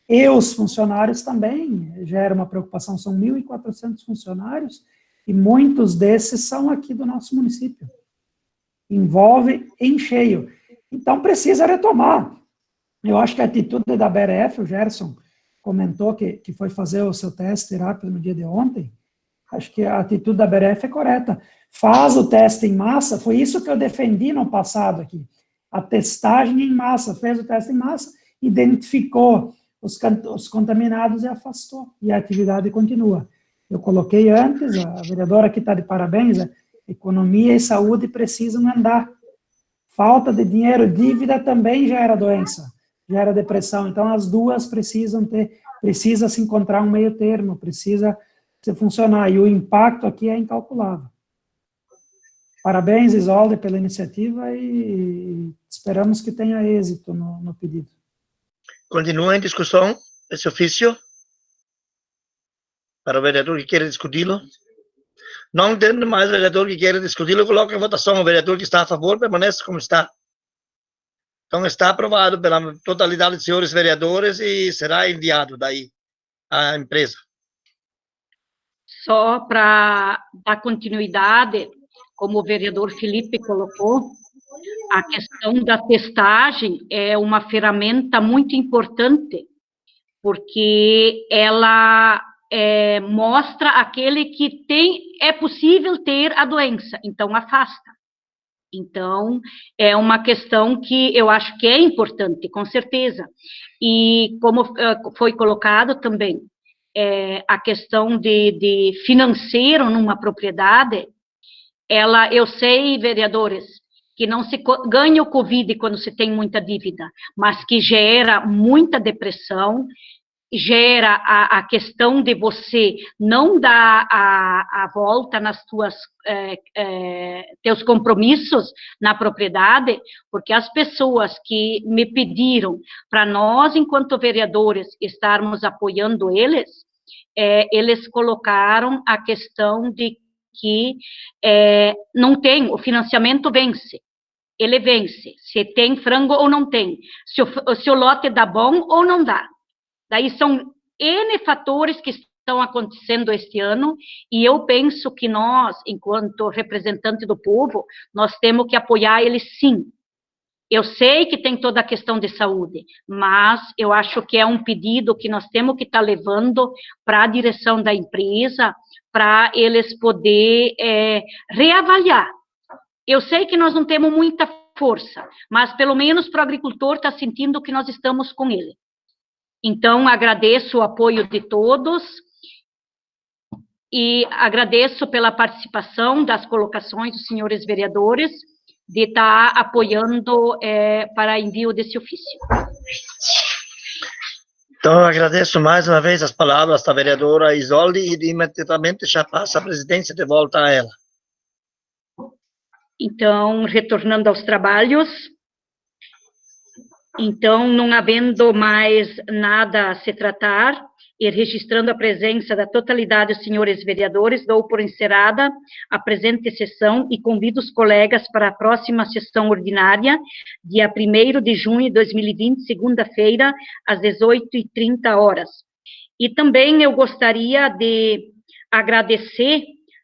E os funcionários também gera uma preocupação, são 1.400 funcionários, e muitos desses são aqui do nosso município. Envolve em cheio. Então, precisa retomar. Eu acho que a atitude da BRF, o Gerson comentou que foi fazer o seu teste rápido no dia de ontem, acho que a atitude da BRF é correta. Faz o teste em massa, foi isso que eu defendi no passado aqui. A testagem em massa, fez o teste em massa, identificou os contaminados e afastou, e a atividade continua. Eu coloquei antes, a vereadora aqui está de parabéns, economia e saúde precisam andar. Falta de dinheiro, dívida também gera doença, gera depressão, então as duas precisa se encontrar um meio termo, precisa se funcionar, e o impacto aqui é incalculável. Parabéns, Isolde, pela iniciativa e esperamos que tenha êxito no pedido. Continua em discussão esse ofício? Para o vereador que quer discuti-lo? Não tendo mais vereador que quer discuti-lo, coloca em votação. O vereador que está a favor permanece como está. Então, está aprovado pela totalidade dos senhores vereadores e será enviado daí à empresa. Só para dar continuidade, como o vereador Felipe colocou, a questão da testagem é uma ferramenta muito importante, porque ela mostra aquele que é possível ter a doença, então afasta. Então, é uma questão que eu acho que é importante, com certeza. E como foi colocado também, a questão de financeiro numa propriedade, eu sei, vereadores, que não se ganha o Covid quando se tem muita dívida, mas que gera muita depressão, gera a questão de você não dar a volta nas teus compromissos na propriedade, porque as pessoas que me pediram para nós, enquanto vereadores, estarmos apoiando eles, eles colocaram a questão de que não tem, o financiamento vence. Ele vence, se tem frango ou não tem, se o lote dá bom ou não dá. Daí são N fatores que estão acontecendo este ano, e eu penso que nós, enquanto representante do povo, nós temos que apoiar eles sim. Eu sei que tem toda a questão de saúde, mas eu acho que é um pedido que nós temos que estar levando para a direção da empresa, para eles poderem reavaliar. Eu sei que nós não temos muita força, mas pelo menos para o agricultor está sentindo que nós estamos com ele. Então, agradeço o apoio de todos e agradeço pela participação das colocações dos senhores vereadores de estar apoiando para envio desse ofício. Então, eu agradeço mais uma vez as palavras da vereadora Isolde e imediatamente já passa a presidência de volta a ela. Então, retornando aos trabalhos, então, não havendo mais nada a se tratar, e registrando a presença da totalidade dos senhores vereadores, dou por encerrada a presente sessão e convido os colegas para a próxima sessão ordinária, dia 1º de junho de 2020, segunda-feira, às 18h30. E também eu gostaria de agradecer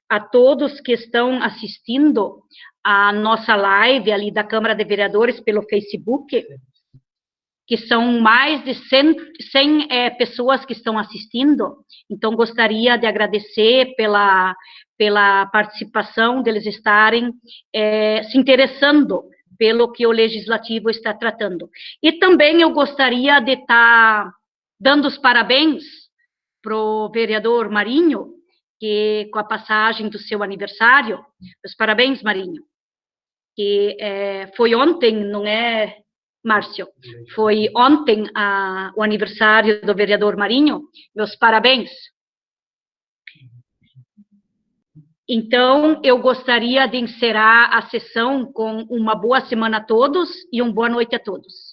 a todos que estão assistindo a nossa live ali da Câmara de Vereadores pelo Facebook, que são mais de 100 pessoas que estão assistindo, então gostaria de agradecer pela participação, deles estarem se interessando pelo que o Legislativo está tratando. E também eu gostaria de estar dando os parabéns para o vereador Marinho, que com a passagem do seu aniversário, os parabéns, Marinho, que foi ontem, não é, Márcio? Foi ontem o aniversário do vereador Marinho, meus parabéns. Então, eu gostaria de encerrar a sessão com uma boa semana a todos e uma boa noite a todos.